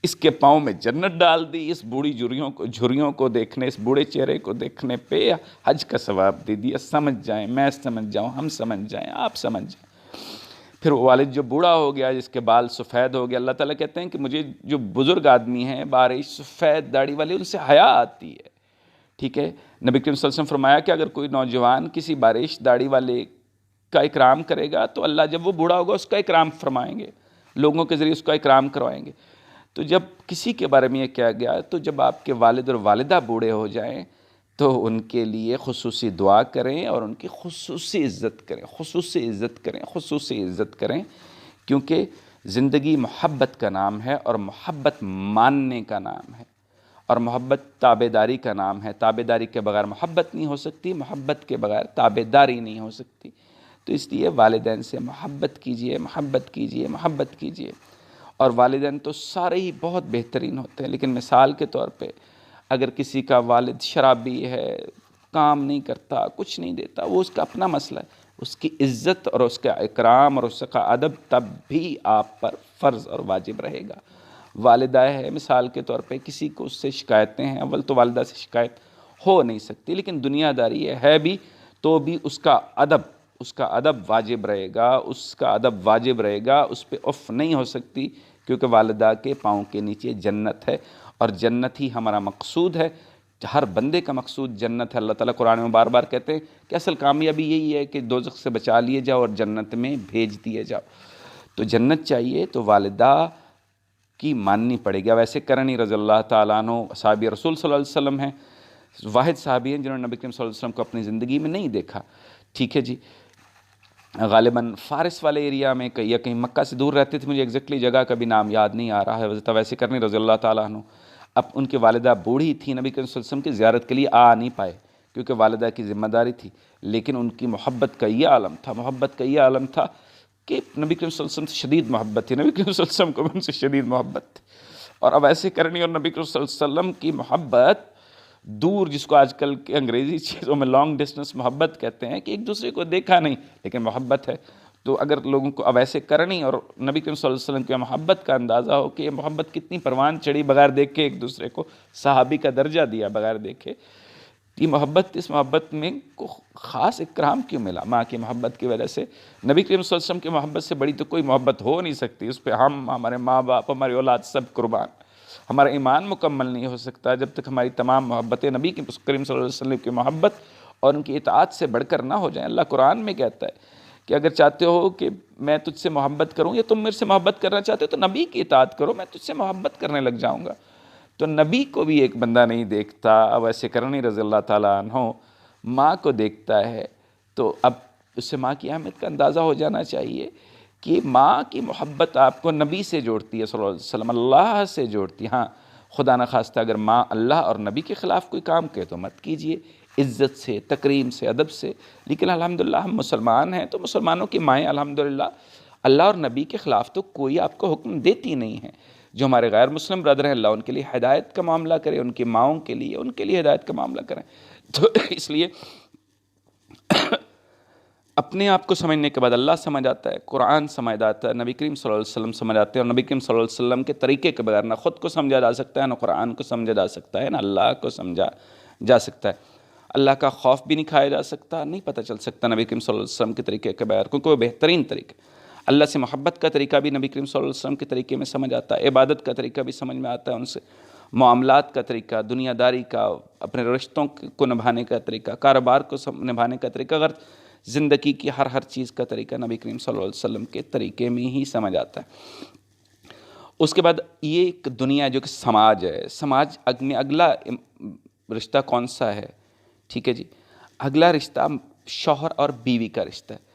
اس کے پاؤں میں جنت ڈال دی، اس بوڑھی جھریوں کو دیکھنے، اس بوڑھے چہرے کو دیکھنے پہ حج کا ثواب دے دیا۔ سمجھ جائیں، میں سمجھ جاؤں، ہم سمجھ جائیں، آپ سمجھ جائیں۔ پھر وہ والد جو بوڑھا ہو گیا، جس کے بال سفید ہو گیا، اللہ تعالیٰ کہتے ہیں کہ مجھے جو بزرگ آدمی ہیں بارش سفید داڑھی والے، ان سے حیا آتی ہے، ٹھیک ہے، نبی کریم صلی اللہ علیہ وسلم فرمایا کہ اگر کوئی نوجوان کسی بارش داڑھی والے کا اکرام کرے گا تو اللہ جب وہ بوڑھا ہوگا اس کا اکرام فرمائیں گے، لوگوں کے ذریعے اس کا اکرام کروائیں گے۔ تو جب کسی کے بارے میں یہ کیا گیا تو جب آپ کے والد اور والدہ بوڑھے ہو جائیں تو ان کے لیے خصوصی دعا کریں اور ان کی خصوصی عزت کریں، خصوصی عزت کریں، خصوصی عزت کریں، کیونکہ زندگی محبت کا نام ہے اور محبت ماننے کا نام ہے، اور محبت تابع داری کا نام ہے۔ تابع داری کے بغیر محبت نہیں ہو سکتی، محبت کے بغیر تابع داری نہیں ہو سکتی۔ تو اس لیے والدین سے محبت کیجئے، محبت کیجئے، محبت کیجئے۔ اور والدین تو سارے ہی بہت بہترین ہوتے ہیں، لیکن مثال کے طور پہ اگر کسی کا والد شرابی ہے، کام نہیں کرتا، کچھ نہیں دیتا، وہ اس کا اپنا مسئلہ ہے، اس کی عزت اور اس کا اکرام اور اس کا ادب تب بھی آپ پر فرض اور واجب رہے گا۔ والدہ ہے مثال کے طور پہ، کسی کو اس سے شکایتیں ہیں، اول تو والدہ سے شکایت ہو نہیں سکتی، لیکن دنیا داری ہے بھی تو بھی اس کا ادب واجب رہے گا، اس کا ادب واجب رہے گا، اس پہ اف نہیں ہو سکتی، کیونکہ والدہ کے پاؤں کے نیچے جنت ہے، اور جنت ہی ہمارا مقصود ہے۔ ہر بندے کا مقصود جنت ہے۔ اللہ تعالیٰ قرآن میں بار بار کہتے ہیں کہ اصل کامیابی یہی ہے کہ دوزخ سے بچا لیے جاؤ اور جنت میں بھیج دیے جاؤ۔ تو جنت چاہیے تو والدہ کی ماننی پڑے گی۔ ویسے کرنی رضی اللہ تعالیٰ عنہ صحابی رسول صلی اللہ علیہ وسلم ہیں، واحد صحابی ہیں جنہوں نے نبی کریم صلی اللہ علیہ وسلم کو اپنی زندگی میں نہیں دیکھا، ٹھیک ہے جی، غالباً فارس والے ایریا میں یا کہیں مکہ سے دور رہتے تھے، مجھے ایگزیکٹلی جگہ کا بھی نام یاد نہیں آ رہا ہے۔ حضرت ویسے کرنی رضی اللہ تعالیٰ عنہ، اب ان کی والدہ بوڑھی تھی، نبی کریم صلی اللہ علیہ وسلم کی زیارت کے لیے آ نہیں پائے کیونکہ والدہ کی ذمہ داری تھی، لیکن ان کی محبت کا یہ عالم تھا، محبت کا یہ عالم تھا کہ نبی کریم صلی اللہ علیہ وسلم سے شدید محبت تھی، نبی کریم صلی اللہ علیہ وسلم کو بھی ان سے شدید محبت تھی۔ اور اب ایسے کرنی اور نبی کریم صلی اللہ علیہ وسلم کی محبت دور، جس کو آج کل کے انگریزی چیزوں میں لانگ ڈسٹنس محبت کہتے ہیں، کہ ایک دوسرے کو دیکھا نہیں لیکن محبت ہے۔ تو اگر لوگوں کو اب ایسے کرنی اور نبی کریم صلی اللہ علیہ وسلم کی محبت کا اندازہ ہو کہ یہ محبت کتنی پروان چڑھی، بغیر دیکھے ایک دوسرے کو صحابی کا درجہ دیا بغیر دیکھے، یہ محبت، اس محبت میں کو خاص اکرام کیوں ملا؟ ماں کی محبت کی وجہ سے۔ نبی کریم صلی اللہ علیہ وسلم کی محبت سے بڑی تو کوئی محبت ہو نہیں سکتی، اس پہ ہم، ہمارے ماں باپ، ہماری اولاد سب قربان۔ ہمارا ایمان مکمل نہیں ہو سکتا جب تک ہماری تمام محبتیں نبی کریم صلی اللہ علیہ وسلم کی محبت اور ان کی اطاعت سے بڑھ کر نہ ہو جائیں۔ اللہ قرآن میں کہتا ہے کہ اگر چاہتے ہو کہ میں تجھ سے محبت کروں یا تم میرے سے محبت کرنا چاہتے ہو تو نبی کی اطاعت کرو، میں تجھ سے محبت کرنے لگ جاؤں گا۔ تو نبی کو بھی ایک بندہ نہیں دیکھتا، اب ایسے کرنی رضی اللہ تعالیٰ عنہ ماں کو دیکھتا ہے، تو اب اس سے ماں کی اہمیت کا اندازہ ہو جانا چاہیے کہ ماں کی محبت آپ کو نبی سے جوڑتی ہے صلی اللہ علیہ وسلم، اللہ سے جوڑتی ہے۔ ہاں خدا نخواستہ اگر ماں اللہ اور نبی کے خلاف کوئی کام کرے تو مت کیجئے، عزت سے، تکریم سے، ادب سے، لیکن الحمدللہ ہم مسلمان ہیں تو مسلمانوں کی مائیں الحمدللہ اللہ اور نبی کے خلاف تو کوئی آپ کو حکم دیتی نہیں ہے۔ جو ہمارے غیر مسلم برادر ہیں، اللہ ان کے لیے ہدایت کا معاملہ کرے، ان کی ماؤں کے لیے، ان کے لیے ہدایت کا معاملہ کریں۔ تو اس لیے اپنے آپ کو سمجھنے کے بعد اللہ سمجھ آتا ہے، قرآن سمجھ آتا ہے، نبی کریم صلی اللہ علیہ وسلم سمجھ آتے ہیں، اور نبی کریم صلی اللہ علیہ وسلم کے طریقے کے بغیر نہ خود کو سمجھا جا سکتا ہے، نہ قرآن کو سمجھا جا سکتا ہے، نہ اللہ کو سمجھا جا سکتا ہے۔ اللہ کا خوف بھی نہیں کھایا جا سکتا، نہیں پتہ چل سکتا نبی کریم صلی اللہ علیہ وسلم کے طریقے کے بغیر، کیونکہ وہ بہترین طریقہ۔ اللہ سے محبت کا طریقہ بھی نبی کریم صلی اللہ علیہ وسلم کے طریقے میں سمجھ آتا ہے، عبادت کا طریقہ بھی سمجھ میں آتا ہے ان سے، معاملات کا طریقہ، دنیا داری کا، اپنے رشتوں کو نبھانے کا طریقہ، کاروبار کو نبھانے کا طریقہ، اگر زندگی کی ہر چیز کا طریقہ نبی کریم صلی اللہ علیہ وسلم کے طریقے میں ہی سمجھ آتا ہے۔ اس کے بعد یہ ایک دنیا جو کہ سماج ہے، سماج میں اگلا رشتہ کون سا ہے؟ ٹھیک ہے جی، اگلا رشتہ شوہر اور بیوی کا رشتہ ہے۔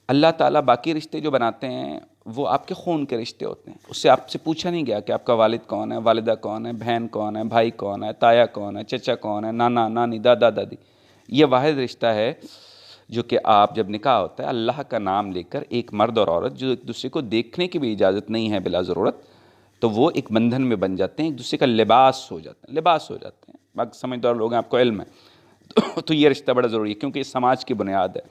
اللہ تعالیٰ باقی رشتے جو بناتے ہیں وہ آپ کے خون کے رشتے ہوتے ہیں، اس سے آپ سے پوچھا نہیں گیا کہ آپ کا والد کون ہے، والدہ کون ہے، بہن کون ہے، بھائی کون ہے، تایا کون ہے، چچا کون ہے، نانا نانی، دادا دادی۔ یہ واحد رشتہ ہے جو کہ آپ جب نکاح ہوتا ہے اللہ کا نام لے کر، ایک مرد اور عورت جو ایک دوسرے کو دیکھنے کی بھی اجازت نہیں ہے بلا ضرورت، تو وہ ایک بندھن میں بن جاتے ہیں، ایک دوسرے کا لباس ہو جاتے ہیں، باقی سمجھدار لوگ ہیں، آپ کو علم ہے۔ تو یہ رشتہ بڑا ضروری ہے کیونکہ یہ سماج کی بنیاد ہے،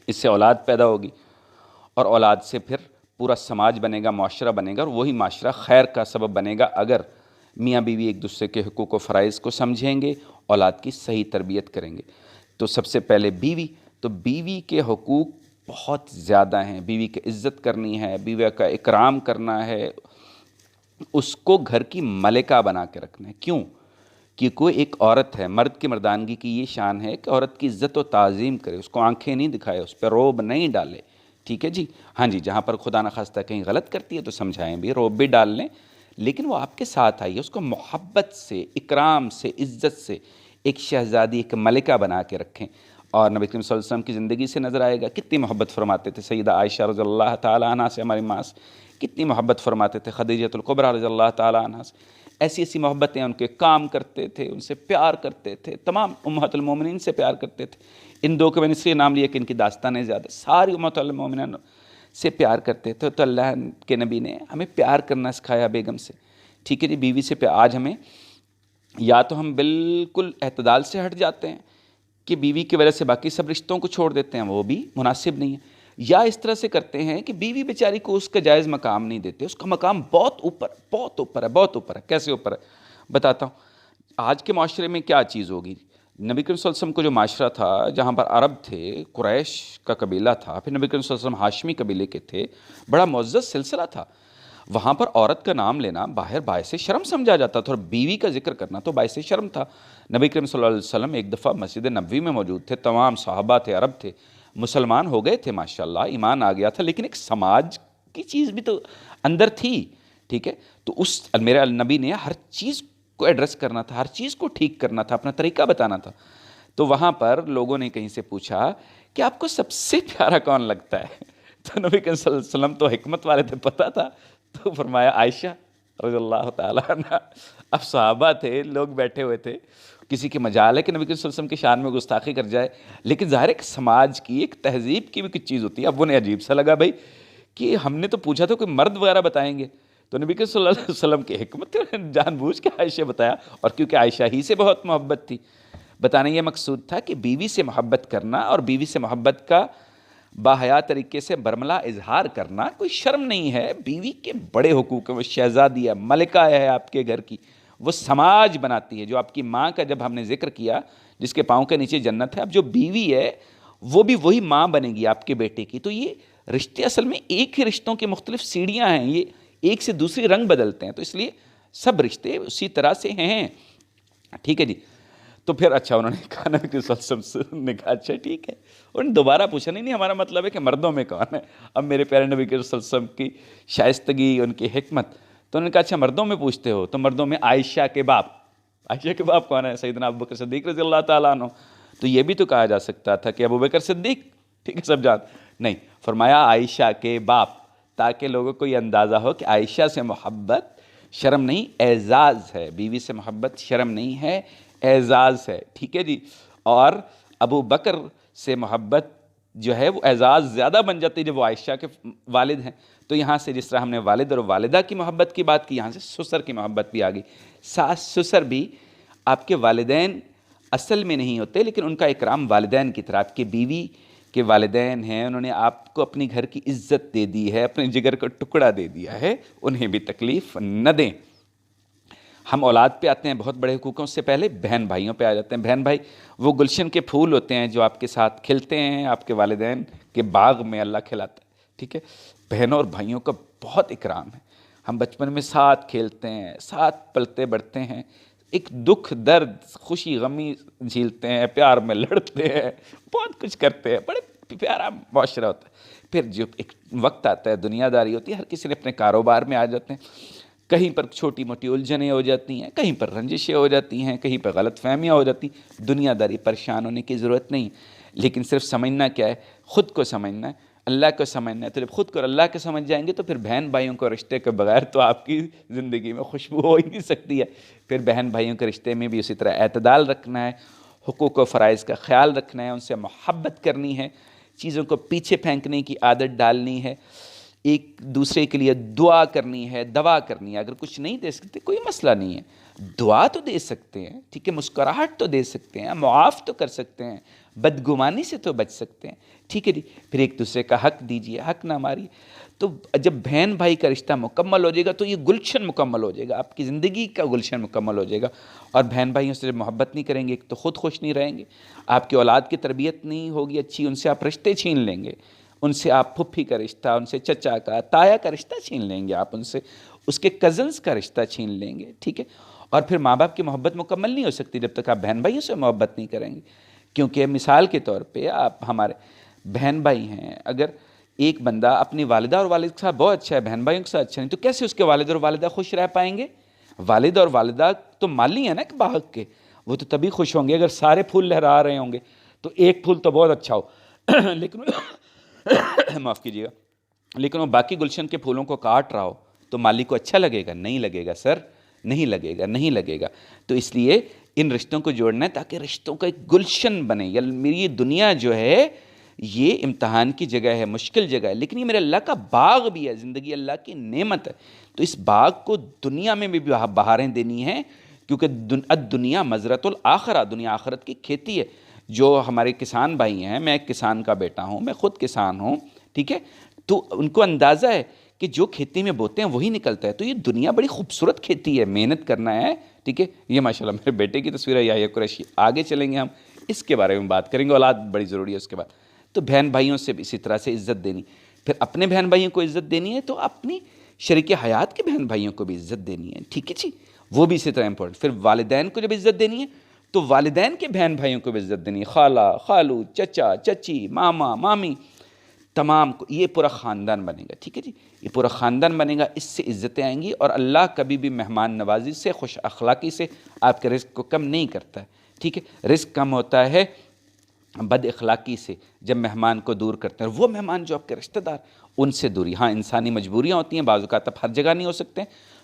اس سے اولاد پیدا ہوگی اور اولاد سے پھر پورا سماج بنے گا، معاشرہ بنے گا، اور وہی معاشرہ خیر کا سبب بنے گا اگر میاں بیوی ایک دوسرے کے حقوق و فرائض کو سمجھیں گے، اولاد کی صحیح تربیت کریں گے۔ تو سب سے پہلے بیوی، تو بیوی کے حقوق بہت زیادہ ہیں، بیوی کی عزت کرنی ہے، بیوی کا اکرام کرنا ہے، اس کو گھر کی ملکہ بنا کے رکھنا ہے۔ کیوں؟ کہ کوئی ایک عورت ہے، مرد کی مردانگی کی یہ شان ہے کہ عورت کی عزت و تعظیم کرے، اس کو آنکھیں نہیں دکھائے، اس پہ روب نہیں ڈالے، ٹھیک ہے جی. ہاں جی، جہاں پر خدا نخواستہ کہیں غلط کرتی ہے تو سمجھائیں بھی، روب بھی ڈال لیں، لیکن وہ آپ کے ساتھ آئی ہے، اس کو محبت سے، اکرام سے، عزت سے ایک شہزادی، ایک ملکہ بنا کے رکھیں. اور نبی کریم صلی اللہ علیہ وسلم کی زندگی سے نظر آئے گا کتنی محبت فرماتے تھے سیدہ عائشہ رضی اللہ تعالیٰ عنہ سے، ہماری ماں سے کتنی محبت فرماتے تھے، خدیجہ الکبریٰ رضی اللہ تعالیٰ عنہ سے ایسی ایسی محبتیں، ان کے کام کرتے تھے، ان سے پیار کرتے تھے، تمام امہات المومنین سے پیار کرتے تھے. ان دو کو میں نے اس لیے نام لیا کہ ان کی داستانیں زیادہ، ساری امہات المومنین سے پیار کرتے تھے. تو اللہ کے نبی نے ہمیں پیار کرنا سکھایا بیگم سے، ٹھیک ہے جی. بیوی سے آج ہمیں یا تو ہم بالکل اعتدال سے ہٹ جاتے ہیں کہ بیوی کی وجہ سے باقی سب رشتوں کو چھوڑ دیتے ہیں، وہ بھی مناسب نہیں ہے، یا اس طرح سے کرتے ہیں کہ بیوی بیچاری کو اس کا جائز مقام نہیں دیتے، اس کا مقام بہت اوپر، بہت اوپر ہے، بہت اوپر ہے. کیسے اوپر ہے بتاتا ہوں. آج کے معاشرے میں کیا چیز ہوگی؟ نبی کریم صلی اللہ علیہ وسلم کو جو معاشرہ تھا، جہاں پر عرب تھے، قریش کا قبیلہ تھا، پھر نبی کریم صلی اللہ علیہ وسلم ہاشمی قبیلے کے تھے، بڑا معزز سلسلہ تھا. وہاں پر عورت کا نام لینا باہر باعث شرم سمجھا جاتا تھا، اور بیوی کا ذکر کرنا تو باعث شرم تھا. نبی کریم صلی اللہ علیہ وسلم ایک دفعہ مسجد نبوی میں موجود تھے، تمام صحابہ تھے، عرب تھے، مسلمان ہو گئے تھے ماشاءاللہ، ایمان آ گیا تھا، لیکن ایک سماج کی چیز بھی تو اندر تھی، ٹھیک ہے. تو اس میرے نبی نے ہر چیز کو ایڈریس کرنا تھا، ہر چیز کو ٹھیک کرنا تھا، اپنا طریقہ بتانا تھا. تو وہاں پر لوگوں نے کہیں سے پوچھا کہ آپ کو سب سے پیارا کون لگتا ہے؟ تو نبی کریم صلی اللہ علیہ وسلم تو حکمت والے تھے، پتہ تھا، تو فرمایا عائشہ رضی اللہ تعالیٰ عنہ. اب صحابہ تھے، لوگ بیٹھے ہوئے تھے، کسی کی مجال ہے کہ نبی کریم صلی اللہ علیہ وسلم کی شان میں گستاخی کر جائے، لیکن ظاہر ایک سماج کی، ایک تہذیب کی بھی کچھ چیز ہوتی ہے. اب انہیں عجیب سا لگا بھائی کہ ہم نے تو پوچھا تھا کوئی مرد وغیرہ بتائیں گے، تو نبی کریم صلی اللہ علیہ وسلم کی حکمت تھی، انہوں نے جان بوجھ کے عائشہ بتایا. اور کیونکہ عائشہ ہی سے بہت محبت تھی، بتانے یہ مقصود تھا کہ بیوی سے محبت کرنا اور بیوی سے محبت کا باحیا طریقے سے برملا اظہار کرنا کوئی شرم نہیں ہے. بیوی کے بڑے حقوق ہیں، وہ شہزادی ہے، ملکہ ہے آپ کے گھر کی، وہ سماج بناتی ہے. جو آپ کی ماں کا جب ہم نے ذکر کیا، جس کے پاؤں کے نیچے جنت ہے، اب جو بیوی ہے وہ بھی وہی ماں بنے گی آپ کے بیٹے کی. تو یہ رشتے اصل میں ایک ہی رشتوں کی مختلف سیڑھیاں ہیں، یہ ایک سے دوسری رنگ بدلتے ہیں، تو اس لیے سب رشتے اسی طرح سے ہیں، ٹھیک ہے جی. تو پھر اچھا انہوں نے کہا نبی کے صلی اللہ علیہ وسلم نے کہا اچھا ٹھیک ہے. انہوں نے دوبارہ پوچھا نہیں ہمارا مطلب ہے کہ مردوں میں کون ہے. اب میرے پیارے نبی کے صلی اللہ علیہ وسلم کی شائستگی، ان کی حکمت، تو انہوں نے کہا اچھا مردوں میں پوچھتے ہو، تو مردوں میں عائشہ کے باپ. عائشہ کے باپ کون ہے؟ سیدنا ابوبکر صدیق رضی اللہ تعالیٰ عنہ. تو یہ بھی تو کہا جا سکتا تھا کہ ابوبکر صدیق، ٹھیک ہے سب جان، نہیں، فرمایا عائشہ کے باپ، تاکہ لوگوں کو یہ اندازہ ہو کہ عائشہ سے محبت شرم نہیں، اعزاز ہے. بیوی سے محبت شرم نہیں ہے، اعزاز ہے، ٹھیک ہے جی. اور ابو بکر سے محبت جو ہے وہ اعزاز زیادہ بن جاتی ہے جب وہ عائشہ کے والد ہیں. تو یہاں سے جس طرح ہم نے والد اور والدہ کی محبت کی بات کی، یہاں سے سسر کی محبت بھی آ گئی. ساس سسر بھی آپ کے والدین اصل میں نہیں ہوتے، لیکن ان کا اکرام والدین کی طرح. آپ کے بیوی کے والدین ہیں، انہوں نے آپ کو اپنی گھر کی عزت دے دی ہے، اپنے جگر کا ٹکڑا دے دیا ہے، انہیں بھی تکلیف نہ دیں. ہم اولاد پہ آتے ہیں بہت بڑے حقوقوں سے پہلے بہن بھائیوں پہ آ جاتے ہیں. بہن بھائی وہ گلشن کے پھول ہوتے ہیں جو آپ کے ساتھ کھلتے ہیں، آپ کے والدین کے باغ میں اللہ کھلاتا ہے، ٹھیک ہے. بہنوں اور بھائیوں کا بہت اکرام ہے. ہم بچپن میں ساتھ کھیلتے ہیں، ساتھ پلتے بڑھتے ہیں، ایک دکھ درد خوشی غمی جھیلتے ہیں، پیار میں لڑتے ہیں، بہت کچھ کرتے ہیں، بڑے پیارا معاشرہ ہوتا ہے. پھر جو ایک وقت آتا ہے، دنیا داری ہوتی ہے، ہر کسی نے اپنے کاروبار میں آ جاتے ہیں، کہیں پر چھوٹی موٹی الجھنیں ہو جاتی ہیں، کہیں پر رنجشیں ہو جاتی ہیں، کہیں پر غلط فہمیاں ہو جاتی ہیں. دنیا داری پریشان ہونے کی ضرورت نہیں، لیکن صرف سمجھنا کیا ہے، خود کو سمجھنا ہے، اللہ کو سمجھنا ہے. تو جب خود کو اللہ کو سمجھ جائیں گے تو پھر بہن بھائیوں کو رشتے کے بغیر تو آپ کی زندگی میں خوشبو ہو ہی نہیں سکتی ہے. پھر بہن بھائیوں کے رشتے میں بھی اسی طرح اعتدال رکھنا ہے، حقوق و فرائض کا خیال رکھنا ہے، ان سے محبت کرنی ہے، چیزوں کو پیچھے پھینکنے کی عادت ڈالنی ہے، ایک دوسرے کے لیے دعا کرنی ہے، دوا کرنی ہے. اگر کچھ نہیں دے سکتے کوئی مسئلہ نہیں ہے، دعا تو دے سکتے ہیں، ٹھیک ہے، مسکراہٹ تو دے سکتے ہیں، معاف تو کر سکتے ہیں، بدگمانی سے تو بچ سکتے ہیں، ٹھیک ہے جی. پھر ایک دوسرے کا حق دیجیے، حق نہ ماریے. تو جب بہن بھائی کا رشتہ مکمل ہو جائے گا تو یہ گلشن مکمل ہو جائے گا، آپ کی زندگی کا گلشن مکمل ہو جائے گا. اور بہن بھائیوں سے جب محبت نہیں کریں گے تو خود خوش نہیں رہیں گے، آپ کی اولاد کی تربیت نہیں ہوگی اچھی، ان سے آپ رشتے چھین لیں گے، ان سے آپ پھپھی کا رشتہ، ان سے چچا کا، تایا کا رشتہ چھین لیں گے، آپ ان سے اس کے کزنز کا رشتہ چھین لیں گے، ٹھیک ہے. اور پھر ماں باپ کی محبت مکمل نہیں ہو سکتی جب تک آپ بہن بھائیوں سے محبت نہیں کریں گے. کیونکہ مثال کے طور پہ آپ ہمارے بہن بھائی ہیں، اگر ایک بندہ اپنی والدہ اور والد کے ساتھ بہت اچھا ہے، بہن بھائیوں کے ساتھ اچھا نہیں، تو کیسے اس کے والد اور والدہ خوش رہ پائیں گے؟ والد اور والدہ تو مالی ہیں نا کہ باغ کے، وہ تو تبھی خوش ہوں گے اگر سارے پھول لہرا رہے ہوں گے. تو ایک پھول تو بہت اچھا ہو لیکن معاف کیجیے گا، لیکن وہ باقی گلشن کے پھولوں کو کاٹ رہا ہو تو مالی کو اچھا لگے گا؟ نہیں لگے گا سر، نہیں لگے گا، نہیں لگے گا. تو اس لیے ان رشتوں کو جوڑنا ہے تاکہ رشتوں کا ایک گلشن بنے. یا میری یہ دنیا جو ہے یہ امتحان کی جگہ ہے، مشکل جگہ ہے، لیکن یہ میرے اللہ کا باغ بھی ہے، زندگی اللہ کی نعمت ہے. تو اس باغ کو دنیا میں بھی بہاریں دینی ہیں، کیونکہ دنیا مزرعۃ الآخرہ، دنیا آخرت کی کھیتی ہے. جو ہمارے کسان بھائی ہیں، میں ایک کسان کا بیٹا ہوں، میں خود کسان ہوں، ٹھیک ہے، تو ان کو اندازہ ہے کہ جو کھیتی میں بوتے ہیں وہی نکلتا ہے. تو یہ دنیا بڑی خوبصورت کھیتی ہے، محنت کرنا ہے، ٹھیک ہے. یہ ماشاءاللہ میرے بیٹے کی تصویر ہے، یحییٰ قریشی. آگے چلیں گے ہم اس کے بارے میں بات کریں گے، اولاد بڑی ضروری ہے اس کے بعد. تو بہن بھائیوں سے بھی اسی طرح سے عزت دینی، پھر اپنے بہن بھائیوں کو عزت دینی ہے تو اپنی شریک حیات کے بہن بھائیوں کو بھی عزت دینی ہے، ٹھیک ہے جی، وہ بھی اسی طرح امپورٹنٹ. پھر والدین کو جب عزت دینی ہے تو والدین کے بہن بھائیوں کو بھی عزت دینی ہے، خالہ، خالو، چچا، چچی، ماما، مامی، تمام کو. یہ پورا خاندان بنے گا، ٹھیک ہے جی، یہ پورا خاندان بنے گا. اس سے عزتیں آئیں گی. اور اللہ کبھی بھی مہمان نوازی سے، خوش اخلاقی سے آپ کے رزق کو کم نہیں کرتا ہے، ٹھیک ہے. رزق کم ہوتا ہے بد اخلاقی سے، جب مہمان کو دور کرتے ہیں. وہ مہمان جو آپ کے رشتہ دار، ان سے دوری. ہاں انسانی مجبوریاں ہوتی ہیں، بعض اوقات آپ ہر جگہ نہیں ہو سکتے،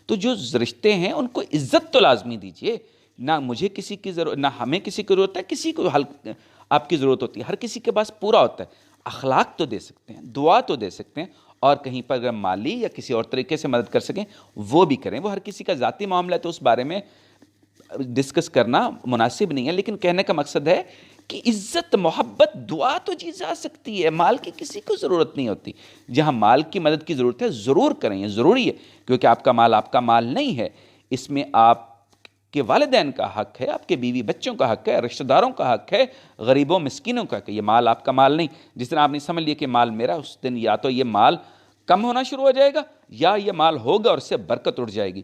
تو جو رشتے ہیں ان کو عزت تو لازمی دیجیے. نہ مجھے کسی کی ضرورت، نہ ہمیں کسی کی ضرورت ہے، کسی کو آپ کی ضرورت ہوتی ہے، ہر کسی کے پاس پورا ہوتا ہے. اخلاق تو دے سکتے ہیں، دعا تو دے سکتے ہیں، اور کہیں پر اگر مالی یا کسی اور طریقے سے مدد کر سکیں وہ بھی کریں. وہ ہر کسی کا ذاتی معاملہ ہے تو اس بارے میں ڈسکس کرنا مناسب نہیں ہے، لیکن کہنے کا مقصد ہے کہ عزت، محبت، دعا تو جی جا سکتی ہے، مال کی کسی کو ضرورت نہیں ہوتی. جہاں مال کی مدد کی ضرورت ہے ضرور کریں، یہ ضروری ہے، کیونکہ آپ کا مال آپ کا مال نہیں ہے. اس میں آپ کے والدین کا حق ہے، آپ کے بیوی بچوں کا حق ہے، رشتہ داروں کا حق ہے، غریبوں مسکینوں کا حق ہے. یہ مال آپ کا مال نہیں. جس دن آپ نے سمجھ لیا کہ مال میرا، اس دن یا تو یہ مال کم ہونا شروع ہو جائے گا یا یہ مال ہوگا اور اس سے برکت اٹھ جائے گی،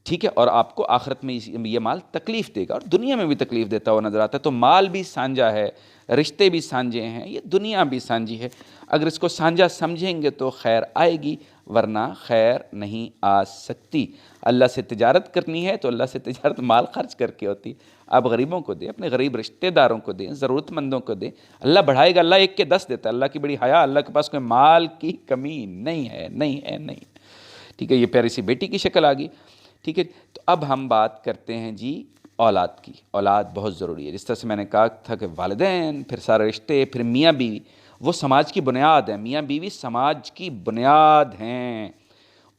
ٹھیک ہے. اور آپ کو آخرت میں یہ مال تکلیف دے گا، اور دنیا میں بھی تکلیف دیتا ہوا نظر آتا ہے. تو مال بھی سانجا ہے، رشتے بھی سانجے ہیں، یہ دنیا بھی سانجی ہے. اگر اس کو سانجا سمجھیں گے تو خیر آئے گی، ورنہ خیر نہیں آ سکتی. اللہ سے تجارت کرنی ہے تو اللہ سے تجارت مال خرچ کر کے ہوتی. آپ غریبوں کو دیں، اپنے غریب رشتہ داروں کو دیں، ضرورت مندوں کو دیں. اللہ بڑھائے گا، اللہ 1 کے 10 دیتا ہے. اللہ کی بڑی حیا، اللہ کے پاس کوئی مال کی کمی نہیں ہے، نہیں ہے، نہیں. ٹھیک ہے، یہ پیاری سی بیٹی کی شکل آ گئی، ٹھیک ہے. تو اب ہم بات کرتے ہیں جی اولاد کی. اولاد بہت ضروری ہے. جس طرح سے میں نے کہا تھا کہ والدین، پھر سارے رشتے، پھر میاں بیوی، وہ سماج کی بنیاد ہیں. میاں بیوی سماج کی بنیاد ہیں.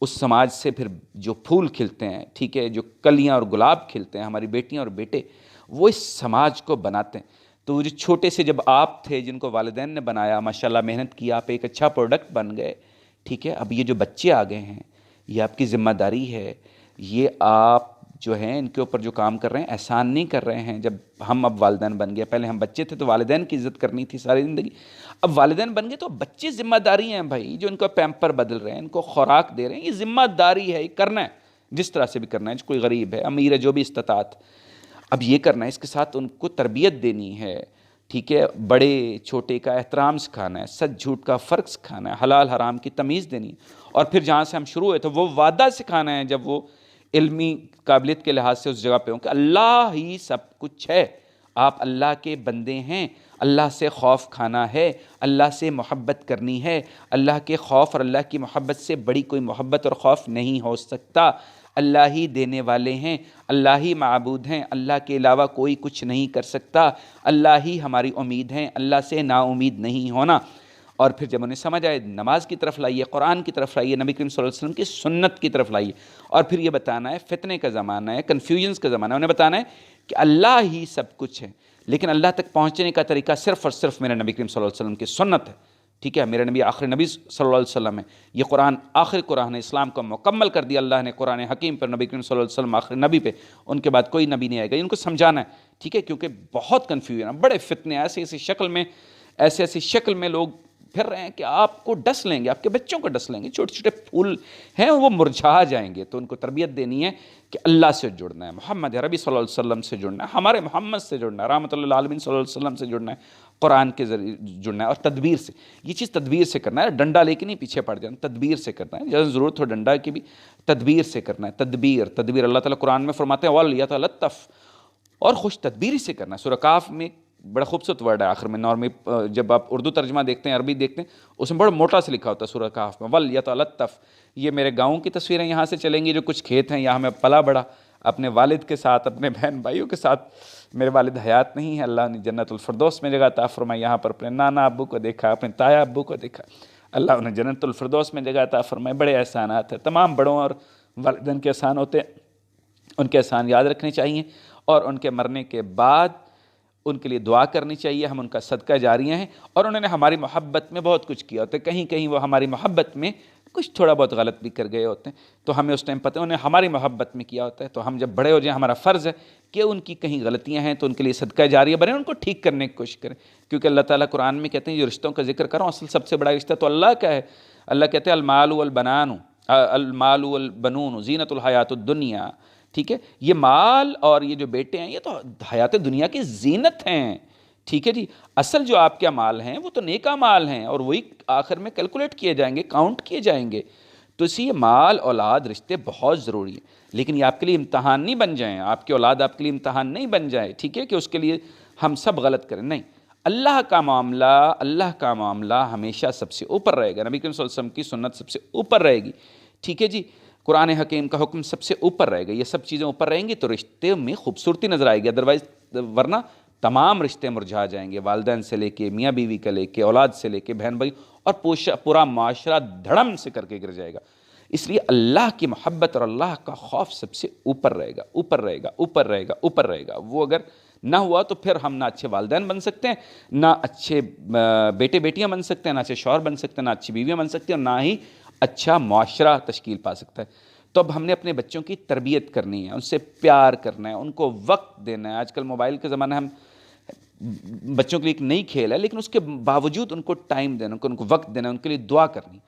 اس سماج سے پھر جو پھول کھلتے ہیں، ٹھیک ہے، جو کلیاں اور گلاب کھلتے ہیں، ہماری بیٹیاں اور بیٹے، وہ اس سماج کو بناتے ہیں. تو وہ جو چھوٹے سے جب آپ تھے، جن کو والدین نے بنایا، ماشاءاللہ محنت کی، آپ ایک اچھا پروڈکٹ بن گئے، ٹھیک ہے. اب یہ جو بچے آ گئے ہیں، یہ آپ کی ذمہ داری ہے. یہ آپ جو ہیں ان کے اوپر جو کام کر رہے ہیں، احسان نہیں کر رہے ہیں. جب ہم اب والدین بن گئے، پہلے ہم بچے تھے تو والدین کی عزت کرنی تھی ساری زندگی. اب والدین بن گئے تو بچے ذمہ داری ہیں بھائی، جو ان کو پیمپر بدل رہے ہیں، ان کو خوراک دے رہے ہیں، یہ ذمہ داری ہے، یہ کرنا ہے، جس طرح سے بھی کرنا ہے. کوئی غریب ہے، امیر ہے، جو بھی استطاعت، اب یہ کرنا ہے. اس کے ساتھ ان کو تربیت دینی ہے، ٹھیک ہے. بڑے چھوٹے کا احترام سکھانا ہے، سچ جھوٹ کا فرق سکھانا ہے، حلال حرام کی تمیز دینی ہے. اور پھر جہاں سے ہم شروع ہوئے تو وہ وعدہ سکھانا ہے، جب وہ علمی قابلیت کے لحاظ سے اس جگہ پہ ہوں کہ اللہ ہی سب کچھ ہے، آپ اللہ کے بندے ہیں، اللہ سے خوف کھانا ہے، اللہ سے محبت کرنی ہے. اللہ کے خوف اور اللہ کی محبت سے بڑی کوئی محبت اور خوف نہیں ہو سکتا. اللہ ہی دینے والے ہیں، اللہ ہی معبود ہیں، اللہ کے علاوہ کوئی کچھ نہیں کر سکتا. اللہ ہی ہماری امید ہیں، اللہ سے نا امید نہیں ہونا. اور پھر جب انہیں سمجھ آئے، نماز کی طرف لائیے، قرآن کی طرف لائیے، نبی کریم صلی اللہ علیہ وسلم کی سنت کی طرف لائیے. اور پھر یہ بتانا ہے فتنے کا زمانہ ہے، کنفیوژنس کا زمانہ ہے. انہیں بتانا ہے کہ اللہ ہی سب کچھ ہے، لیکن اللہ تک پہنچنے کا طریقہ صرف اور صرف میرے نبی کریم صلی اللہ علیہ وسلم کی سنت ہے، ٹھیک ہے. میرے نبی آخری نبی صلی اللہ علیہ وسلم ہے. یہ قرآن آخری قرآن ہے، اسلام کو مکمل کر دیا اللہ نے قرآن حکیم پر. نبی کریم صلی اللہ علیہ وسلم آخری نبی پہ، ان کے بعد کوئی نبی نہیں آئے گا. ان کو سمجھانا ہے، ٹھیک ہے، کیونکہ بہت کنفیوژن ہے، بڑے فتنے ایسی ایسی شکل میں لوگ پھر رہے ہیں کہ آپ کو ڈس لیں گے، آپ کے بچوں کو ڈس لیں گے، چھوٹے چھوٹے پھول ہیں وہ مرجھا جائیں گے، تو ان کو تربیت دینی ہے کہ اللہ سے جڑنا ہے، محمد عربی صلی اللہ علیہ وسلم سے جڑنا ہے، ہمارے محمد سے جڑنا ہے، رحمۃ اللہ عالمین صلی اللہ علیہ وسلم سے جڑنا ہے، قرآن کے ذریعے جڑنا ہے، اور تدبیر سے، یہ چیز تدبیر سے کرنا ہے، ڈنڈا لے کے نہیں پیچھے پڑ جانا، تدبیر سے کرنا ہے، جب ضرورت ہو ڈنڈا کی بھی تدبیر سے کرنا ہے، تدبیر اللہ تعالیٰ قرآن میں فرماتے ہیں وَلْيَتَلَطَّفْ، اور خوش تدبیری سے کرنا ہے۔ سورہ کاف میں بڑا خوبصورت ورڈ ہے آخر میں، نارملی جب آپ اردو ترجمہ دیکھتے ہیں، عربی دیکھتے ہیں، اس میں بڑا موٹا سے لکھا ہوتا ہے سورہ کاف میں وَلْيَتَلَطَّفْ۔ یہ میرے گاؤں کی تصویریں یہاں سے چلیں گی، جو کچھ کھیت ہیں یہاں میں پلا بڑا اپنے والد کے ساتھ، اپنے بہن بھائیوں کے ساتھ، میرے والد حیات نہیں ہے، اللہ نے جنت الفردوس میں جگہ عطا فرمائی، یہاں پر اپنے نانا ابو کو دیکھا، اپنے تایا ابو کو دیکھا، اللہ انہیں جنت الفردوس میں جگہ عطا فرمائی، بڑے احسانات ہیں، تمام بڑوں اور والدین کے احسان ہوتے ہیں، ان کے احسان یاد رکھنے چاہیے، اور ان کے مرنے کے بعد ان کے لیے دعا کرنی چاہیے، ہم ان کا صدقہ جاریہ ہیں، اور انہوں نے ہماری محبت میں بہت کچھ کیا ہوتا ہے، کہیں کہیں وہ ہماری محبت میں کچھ تھوڑا بہت غلط بھی کر گئے ہوتے ہیں، تو ہمیں اس ٹائم پتہ انہوں نے ہماری محبت میں کیا ہوتا ہے، تو ہم جب بڑے ہو جائیں ہمارا فرض ہے کہ ان کی کہیں غلطیاں ہیں تو ان کے لیے صدقہ جاریہ بنے، ان کو ٹھیک کرنے کی کوشش کریں، کیونکہ اللہ تعالیٰ قرآن میں کہتے ہیں جو رشتوں کا ذکر کروں اصل سب سے بڑا رشتہ تو اللہ کا ہے، اللہ کہتے ہیں المال والبنون زینت الحیات الدنیا، ٹھیک ہے، یہ مال اور یہ جو بیٹے ہیں یہ تو حیات دنیا کی زینت ہیں، ٹھیک ہے جی، اصل جو آپ کے مال ہیں وہ تو نیکا مال ہیں، اور وہی آخر میں کیلکولیٹ کیے جائیں گے، کاؤنٹ کیے جائیں گے، تو اسی مال اولاد رشتے بہت ضروری ہیں، لیکن یہ آپ کے لیے امتحان نہیں بن جائیں، آپ کی اولاد آپ کے لیے امتحان نہیں بن جائے، ٹھیک ہے، کہ اس کے لیے ہم سب غلط کریں، نہیں، اللہ کا معاملہ ہمیشہ سب سے اوپر رہے گا، نبی کریم صلی اللہ علیہ وسلم کی سنت سب سے اوپر رہے گی، ٹھیک ہے جی، قرآن حکیم کا حکم سب سے اوپر رہے گا، یہ سب چیزیں اوپر رہیں گی تو رشتے میں خوبصورتی نظر آئے گی، ادروائز ورنہ تمام رشتے مرجھا جائیں گے، والدین سے لے کے میاں بیوی کا لے کے اولاد سے لے کے بہن بھائی، اور پورا معاشرہ دھڑم سے کر کے گر جائے گا، اس لیے اللہ کی محبت اور اللہ کا خوف سب سے اوپر رہے گا، اوپر رہے گا، اوپر رہے گا، اوپر رہے گا، وہ اگر نہ ہوا تو پھر ہم نہ اچھے والدین بن سکتے ہیں، نہ اچھے بیٹے بیٹیاں بن سکتے ہیں، نہ اچھے شوہر بن سکتے ہیں، نہ اچھی بیویاں بن سکتی ہیں، اور نہ ہی اچھا معاشرہ تشکیل پا سکتا ہے۔ تو اب ہم نے اپنے بچوں کی تربیت کرنی ہے، ان سے پیار کرنا ہے، ان کو وقت دینا ہے، آج کل موبائل کے زمانے ہم بچوں کے لیے ایک نئی کھیل ہے، لیکن اس کے باوجود ان کو ٹائم دینا، ان کو وقت دینا، ان کے لیے دعا کرنی،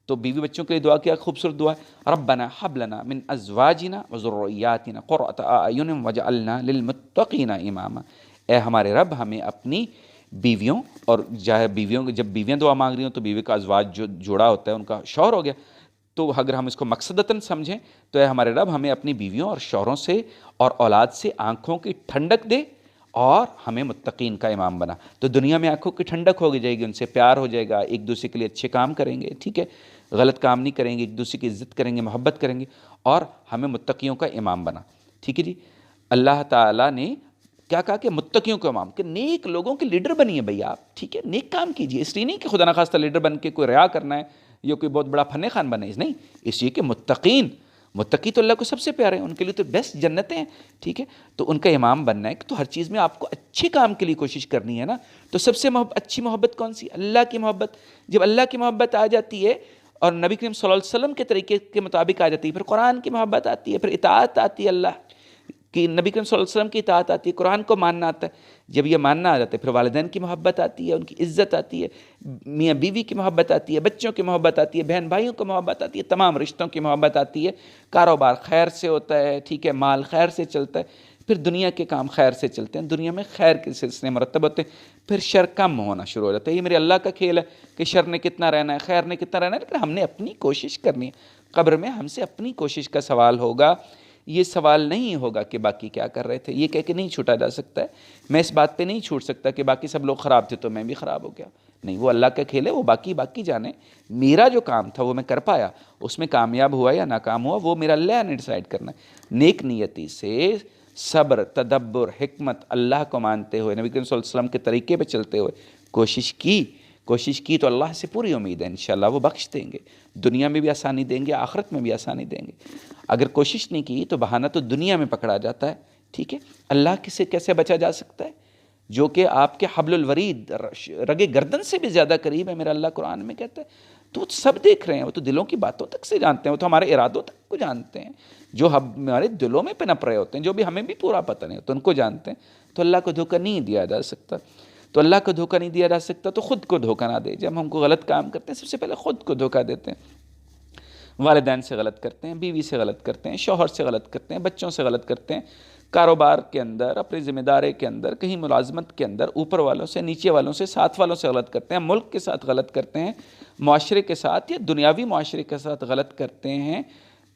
تو بیوی بچوں کے لیے دعا کیا خوبصورت دعا ہے، ربنا حب لنا من ازواجنا وذریاتنا قرۃ اعین واجعلنا للمتقین اماما، اے ہمارے رب ہمیں اپنی بیویوں، اور چاہے بیویوں جب بیویاں دعا مانگ رہی ہوں تو بیوی کا ازواج جو جوڑا ہوتا ہے ان کا شوہر ہو گیا، تو اگر ہم اس کو مقصدتاً سمجھیں تو اے ہمارے رب ہمیں اپنی بیویوں اور شوہروں سے اور اولاد سے آنکھوں کی ٹھنڈک دے، اور ہمیں متقین کا امام بنا، تو دنیا میں آنکھوں کی ٹھنڈک ہو جائے گی، ان سے پیار ہو جائے گا، ایک دوسرے کے لیے اچھے کام کریں گے، ٹھیک ہے، غلط کام نہیں کریں گے، ایک دوسرے کی عزت کریں گے، محبت کریں گے، اور ہمیں متقیوں کا امام بنا، ٹھیک ہے جی۔ اللہ تعالیٰ نے کیا کہا کہ متقیوں کا امام، کہ نیک لوگوں کے لیڈر بنیے بھئی آپ، ٹھیک ہے، نیک کام کیجیے، اس لیے نہیں کہ خدا نخواستہ لیڈر بن کے کوئی ریا کرنا ہے یا کوئی بہت بڑا فن خان بنے، نہیں، اس لیے کہ متقی تو اللہ کو سب سے پیارے ہیں، ان کے لیے تو بیسٹ جنتیں ہیں، ٹھیک ہے، تو ان کا امام بننا ہے، تو ہر چیز میں آپ کو اچھے کام کے لیے کوشش کرنی ہے نا، تو سب سے اچھی محبت کون سی؟ اللہ کی محبت، جب اللہ کی محبت آ جاتی ہے اور نبی کریم صلی اللہ علیہ وسلم کے طریقے کے مطابق آ جاتی ہے، پھر قرآن کی محبت آتی ہے، پھر اطاعت آتی ہے، اللہ کہ نبی کریم صلی اللہ علیہ وسلم کی اطاعت آتی ہے، قرآن کو ماننا آتا ہے، جب یہ ماننا آ جاتا ہے پھر والدین کی محبت آتی ہے، ان کی عزت آتی ہے، میاں بیوی کی محبت آتی ہے، بچوں کی محبت آتی ہے، بہن بھائیوں کی محبت آتی ہے، تمام رشتوں کی محبت آتی ہے، کاروبار خیر سے ہوتا ہے، ٹھیک ہے، مال خیر سے چلتا ہے، پھر دنیا کے کام خیر سے چلتے ہیں، دنیا میں خیر کے سلسلے مرتب ہوتے ہیں، پھر شر کم ہونا شروع ہو جاتا ہے، یہ میرے اللہ کا کھیل ہے کہ شر نے کتنا رہنا ہے، خیر نے کتنا رہنا ہے، لیکن ہم نے اپنی کوشش کرنی ہے، قبر میں ہم سے اپنی کوشش کا سوال ہوگا، یہ سوال نہیں ہوگا کہ باقی کیا کر رہے تھے، یہ کہہ کے نہیں چھوٹا جا سکتا ہے، میں اس بات پہ نہیں چھوٹ سکتا کہ باقی سب لوگ خراب تھے تو میں بھی خراب ہو گیا، نہیں، وہ اللہ کا کھیل ہے، وہ باقی جانے، میرا جو کام تھا وہ میں کر پایا، اس میں کامیاب ہوا یا ناکام ہوا وہ میرا اللہ نے ڈیسائیڈ کرنا ہے، نیک نیتی سے، صبر، تدبر، حکمت، اللہ کو مانتے ہوئے، نبی کریم صلی اللہ علیہ وسلم کے طریقے پہ چلتے ہوئے کوشش کی تو اللہ سے پوری امید ہے انشاءاللہ وہ بخش دیں گے، دنیا میں بھی آسانی دیں گے، آخرت میں بھی آسانی دیں گے، اگر کوشش نہیں کی تو بہانہ تو دنیا میں پکڑا جاتا ہے، ٹھیک ہے، اللہ سے کیسے بچا جا سکتا ہے، جو کہ آپ کے حبل الورید، رگے گردن سے بھی زیادہ قریب ہے، میرا اللہ قرآن میں کہتا ہے، تو وہ سب دیکھ رہے ہیں، وہ تو دلوں کی باتوں تک سے جانتے ہیں، وہ تو ہمارے ارادوں تک کو جانتے ہیں، جو ہمارے دلوں میں پنپ رہے ہوتے ہیں، جو بھی ہمیں بھی پورا پتہ نہیں ہوتا ان کو جانتے ہیں، تو اللہ کو دھوکہ نہیں دیا جا سکتا، تو اللہ کو دھوکہ نہیں دیا جا سکتا تو خود کو دھوکہ نہ دے. جب ہم کو غلط کام کرتے ہیں سب سے پہلے خود کو دھوکہ دیتے ہیں. والدین سے غلط کرتے ہیں، بیوی سے غلط کرتے ہیں، شوہر سے غلط کرتے ہیں، بچوں سے غلط کرتے ہیں، کاروبار کے اندر، اپنی ذمہ داری کے اندر، کہیں ملازمت کے اندر، اوپر والوں سے، نیچے والوں سے، ساتھ والوں سے غلط کرتے ہیں، ملک کے ساتھ غلط کرتے ہیں، معاشرے کے ساتھ یا دنیاوی معاشرے کے ساتھ غلط کرتے ہیں.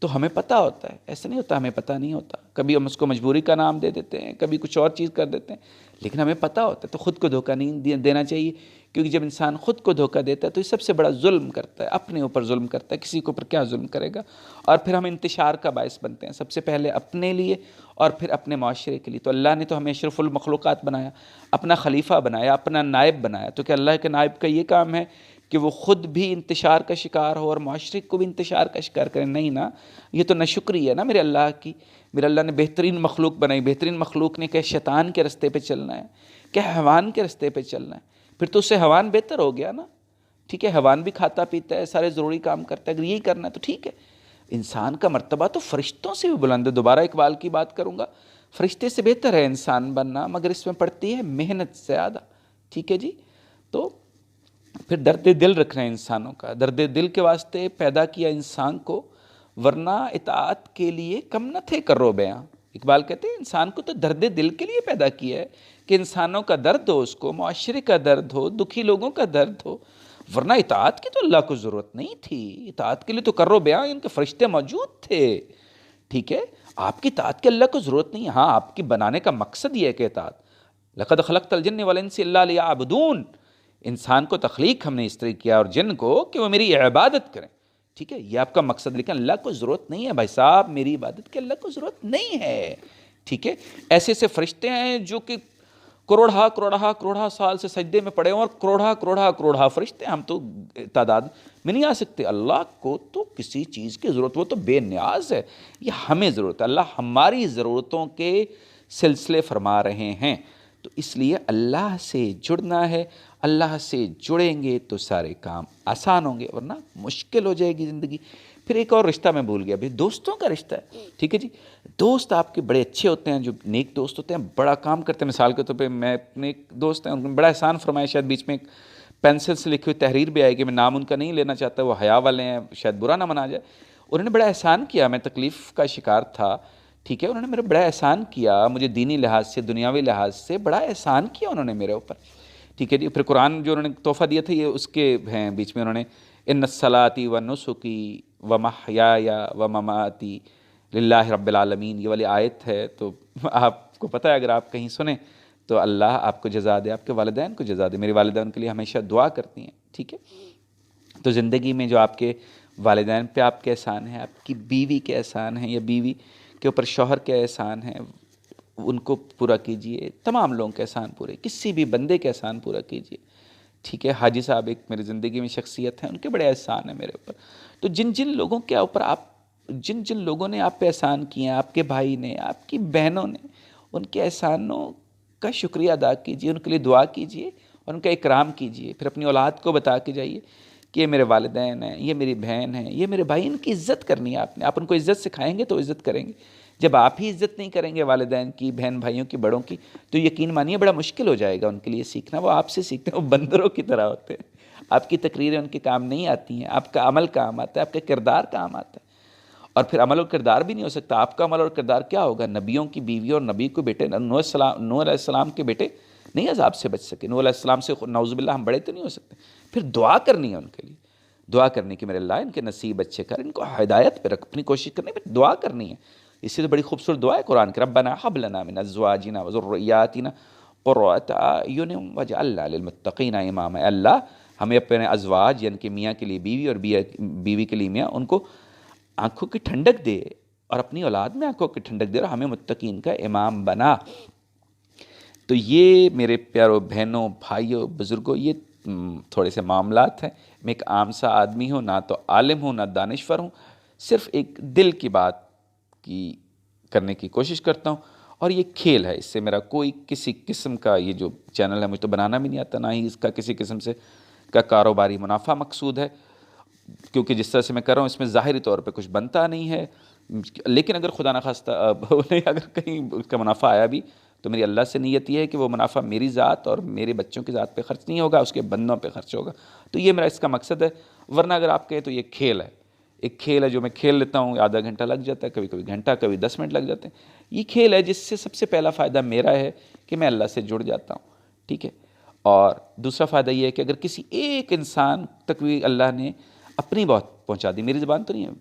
تو ہمیں پتہ ہوتا ہے، ایسا نہیں ہوتا ہمیں پتہ نہیں ہوتا. کبھی ہم اس کو مجبوری کا نام دے دیتے ہیں، کبھی کچھ اور چیز کر دیتے ہیں، لیکن ہمیں پتہ ہوتا ہے. تو خود کو دھوکہ نہیں دینا چاہیے، کیونکہ جب انسان خود کو دھوکہ دیتا ہے تو یہ سب سے بڑا ظلم کرتا ہے، اپنے اوپر ظلم کرتا ہے. کسی کے اوپر کیا ظلم کرے گا؟ اور پھر ہم انتشار کا باعث بنتے ہیں، سب سے پہلے اپنے لیے اور پھر اپنے معاشرے کے لیے. تو اللہ نے تو ہمیں اشرف المخلوقات بنایا، اپنا خلیفہ بنایا، اپنا نائب بنایا. تو کیا اللہ کے نائب کا یہ کام ہے کہ وہ خود بھی انتشار کا شکار ہو اور معاشرے کو بھی انتشار کا شکار کرے؟ نہیں نا، یہ تو ناشکری ہے نا میرے اللہ کی. میرے اللہ نے بہترین مخلوق بنائی، بہترین مخلوق نے کہ شیطان کے رستے پہ چلنا ہے، کہ حیوان کے رستے پہ چلنا ہے. پھر تو اس سے حیوان بہتر ہو گیا نا. ٹھیک ہے، حیوان بھی کھاتا پیتا ہے، سارے ضروری کام کرتا ہے، اگر یہی کرنا ہے تو ٹھیک ہے. انسان کا مرتبہ تو فرشتوں سے بھی بلند ہے. دوبارہ اقبال کی بات کروں گا، فرشتے سے بہتر ہے انسان بننا، مگر اس میں پڑتی ہے محنت زیادہ. ٹھیک ہے جی. تو پھر درد دل رکھنا ہے انسانوں کا. درد دل کے واسطے پیدا کیا انسان کو، ورنہ اطاعت کے لیے کم نہ تھے کرو بیاں. اقبال کہتے ہیں انسان کو تو درد دل کے لیے پیدا کیا ہے کہ انسانوں کا درد ہو، اس کو معاشرے کا درد ہو، دکھی لوگوں کا درد ہو، ورنہ اطاعت کی تو اللہ کو ضرورت نہیں تھی. اطاعت کے لیے تو کرو بیاں ان کے فرشتے موجود تھے. ٹھیک ہے، آپ کی اطاعت کے اللہ کو ضرورت نہیں ہے. ہاں، آپ کی بنانے کا مقصد یہ ہے کہ اطاعت. لقد خلقت الجن والانس الا لیعبدون. انسان کو تخلیق ہم نے اس طرح کیا اور جن کو کہ وہ میری عبادت کریں. ٹھیک ہے، یہ آپ کا مقصد. لیکن اللہ کو ضرورت نہیں ہے بھائی صاحب، میری عبادت کے اللہ کو ضرورت نہیں ہے. ٹھیک ہے، ایسے ایسے فرشتے ہیں جو کہ کروڑا سال سے سجدے میں پڑے ہوں، اور کروڑا فرشتے. ہم تو تعداد میں نہیں آ سکتے. اللہ کو تو کسی چیز کی ضرورت، وہ تو بے نیاز ہے. یہ ہمیں ضرورت ہے. اللہ ہماری ضرورتوں کے سلسلے فرما رہے ہیں. تو اس لیے اللہ سے جڑنا ہے. اللہ سے جڑیں گے تو سارے کام آسان ہوں گے، ورنہ مشکل ہو جائے گی زندگی. پھر ایک اور رشتہ میں بھول گیا بھی، دوستوں کا رشتہ ہے. ٹھیک ہے جی، دوست آپ کے بڑے اچھے ہوتے ہیں، جو نیک دوست ہوتے ہیں، بڑا کام کرتے ہیں. مثال کے طور پہ میں اپنے ایک دوست ہیں، ان کو بڑا احسان فرمایا. شاید بیچ میں ایک پینسل سے لکھی ہوئی تحریر بھی آئے گی، میں نام ان کا نہیں لینا چاہتا، وہ حیا والے ہیں، شاید برا نہ منا جائے. انہوں نے بڑا احسان کیا، میں تکلیف کا شکار تھا. ٹھیک ہے، انہوں نے میرا بڑا احسان کیا، مجھے دینی لحاظ سے، دنیاوی لحاظ سے بڑا احسان کیا انہوں نے میرے اوپر. ٹھیک ہے جی. پھر قرآن جو انہوں نے تحفہ دیا تھا، یہ اس کے ہیں بیچ میں. انہوں نے ان الصلاۃ ونسکی ومحیایا ومماتی للہ رب العالمین، یہ والی آیت ہے. تو آپ کو پتہ ہے، اگر آپ کہیں سنیں تو اللہ آپ کو جزا دے، آپ کے والدین کو جزا دے. میری والدہ ان کے لیے ہمیشہ دعا کرتی ہیں. ٹھیک ہے، تو زندگی میں جو آپ کے والدین پہ آپ کے احسان ہیں، آپ کی بیوی کے احسان ہیں، یا بیوی کے اوپر شوہر کے احسان ہیں، ان کو پورا کیجئے. تمام لوگوں کے احسان پورے، کسی بھی بندے کے احسان پورا کیجئے. ٹھیک ہے، حاجی صاحب ایک میری زندگی میں شخصیت ہیں، ان کے بڑے احسان ہیں میرے اوپر. تو جن لوگوں کے اوپر جن لوگوں نے آپ پہ احسان کیے ہیں، آپ کے بھائی نے، آپ کی بہنوں نے، ان کے احسانوں کا شکریہ ادا کیجئے، ان کے لیے دعا کیجئے اور ان کا اکرام کیجئے. پھر اپنی اولاد کو بتا کے جائیے کہ یہ میرے والدین ہیں، یہ میری بہن ہیں، یہ میرے بھائی. ان کی عزت کرنی ہے آپ نے. آپ ان کو عزت سکھائیں گے تو عزت کریں گے. جب آپ ہی عزت نہیں کریں گے والدین کی، بہن بھائیوں کی، بڑوں کی، تو یقین مانیے بڑا مشکل ہو جائے گا ان کے لیے سیکھنا. وہ آپ سے سیکھتے ہیں، وہ بندروں کی طرح ہوتے ہیں. آپ کی تقریریں ان کے کام نہیں آتی ہیں، آپ کا عمل کام آتا ہے، آپ کا کردار کام آتا ہے. اور پھر عمل اور کردار بھی نہیں ہو سکتا. آپ کا عمل اور کردار کیا ہوگا؟ نبیوں کی بیوی اور نبی کو بیٹے، نوح علیہ السلام کے بیٹے نہیں عذاب سے بچ سکے. نوح علیہ السلام سے نعوذ باللہ ہم بڑے تو نہیں ہو سکتے. پھر دعا کرنی ہے ان کے لیے، دعا کرنے کی میرے اللہ ان کے نصیب اچھے کر، ان کو ہدایت پہ رکھ. اپنی کوشش کرنی ہے، دعا کرنی ہے. اس سے تو بڑی خوبصورت دعا ہے قرآن کی، ربنا ہب لنا من ازواجنا وذریاتنا قرۃ اعین واجعلنا للمتقین اماما. اللہ ہمیں اپنے ازواج یعنی کہ میاں کے لیے بیوی اور بیوی کے لیے میاں، ان کو آنکھوں کی ٹھنڈک دے، اور اپنی اولاد میں آنکھوں کی ٹھنڈک دے، اور ہمیں متقین کا امام بنا. تو یہ میرے پیاروں بہنوں، بھائیوں، بزرگوں، یہ تھوڑے سے معاملات ہیں. میں ایک عام سا آدمی ہوں، نہ تو عالم ہوں، نہ دانشور ہوں. صرف ایک دل کی بات کی کرنے کی کوشش کرتا ہوں، اور یہ کھیل ہے. اس سے میرا کوئی کسی قسم کا، یہ جو چینل ہے مجھے تو بنانا بھی نہیں آتا، نہ ہی اس کا کسی قسم سے کا کاروباری منافع مقصود ہے. کیونکہ جس طرح سے میں کر رہا ہوں اس میں ظاہری طور پہ کچھ بنتا نہیں ہے. لیکن اگر خدا نخواستہ اگر کہیں اس کا منافع آیا بھی تو میری اللہ سے نیت یہ ہے کہ وہ منافع میری ذات اور میرے بچوں کی ذات پہ خرچ نہیں ہوگا، اس کے بندوں پہ خرچ ہوگا. تو یہ میرا اس کا مقصد ہے. ورنہ اگر آپ کہیں تو یہ کھیل ہے، ایک کھیل ہے جو میں کھیل لیتا ہوں، آدھا گھنٹہ لگ جاتا ہے، کبھی کبھی گھنٹہ، کبھی 10 منٹ لگ جاتے ہیں. یہ کھیل ہے جس سے سب سے پہلا فائدہ میرا ہے کہ میں اللہ سے جڑ جاتا ہوں. ٹھیک ہے. اور دوسرا فائدہ یہ ہے کہ اگر کسی ایک انسان تک بھی اللہ نے اپنی بات پہنچا دی، میری زبان تو نہیں ہے،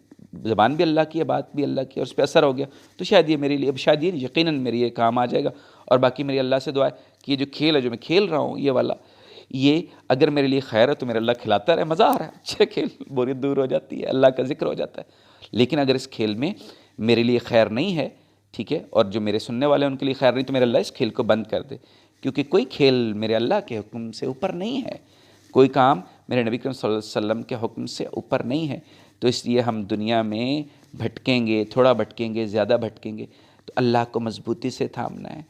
زبان بھی اللہ کی ہے، بات بھی اللہ کی ہے، اور اس پہ اثر ہو گیا، تو شاید یہ میرے لیے، اب شاید یہ یقیناً میرے یہ کام آ جائے گا. اور باقی میری اللہ سے دعا ہے کہ یہ جو کھیل ہے جو میں کھیل رہا ہوں یہ والا، یہ اگر میرے لیے خیر ہے تو میرا اللہ کھلاتا رہے، مزہ آ رہا ہے، اچھا کھیل، بوریت دور ہو جاتی ہے، اللہ کا ذکر ہو جاتا ہے. لیکن اگر اس کھیل میں میرے لیے خیر نہیں ہے، ٹھیک ہے، اور جو میرے سننے والے ہیں ان کے لیے خیر نہیں، تو میرا اللہ اس کھیل کو بند کر دے. کیونکہ کوئی کھیل میرے اللہ کے حکم سے اوپر نہیں ہے، کوئی کام میرے نبی کریم صلی اللہ علیہ وسلم کے حکم سے اوپر نہیں ہے. تو اس لیے ہم دنیا میں بھٹکیں گے، تھوڑا بھٹکیں گے، زیادہ بھٹکیں گے، تو اللہ کو مضبوطی سے تھامنا ہے،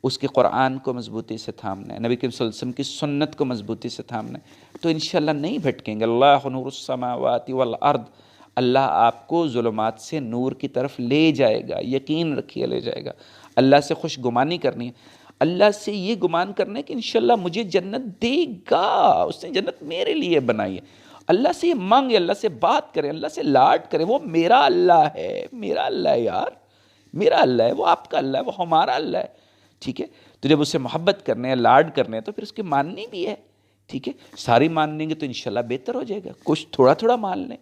اس کے قرآن کو مضبوطی سے تھامنا ہے، نبی کریم صلی اللہ علیہ وسلم کی سنت کو مضبوطی سے تھامنا ہے، تو انشاءاللہ نہیں بھٹکیں گے. اللہ نور السماوات والارض، اللہ آپ کو ظلمات سے نور کی طرف لے جائے گا، یقین رکھیے لے جائے گا. اللہ سے خوش گمانی کرنی ہے، اللہ سے یہ گمان کرنا ہے کہ انشاءاللہ مجھے جنت دے گا، اس نے جنت میرے لیے بنائی ہے. اللہ سے یہ مانگے، اللہ سے بات کریں، اللہ سے لاڈ کریں، وہ میرا اللہ ہے، میرا اللہ ہے یار، میرا اللہ ہے، وہ آپ کا اللہ ہے، وہ ہمارا اللہ ہے. ٹھیک ہے. تو جب اسے محبت کرنے ہیں، لاڈ کرنے ہیں، تو پھر اس کی ماننی بھی ہے. ٹھیک ہے. ساری مان لیں گے تو انشاءاللہ بہتر ہو جائے گا، کچھ تھوڑا تھوڑا مان لیں.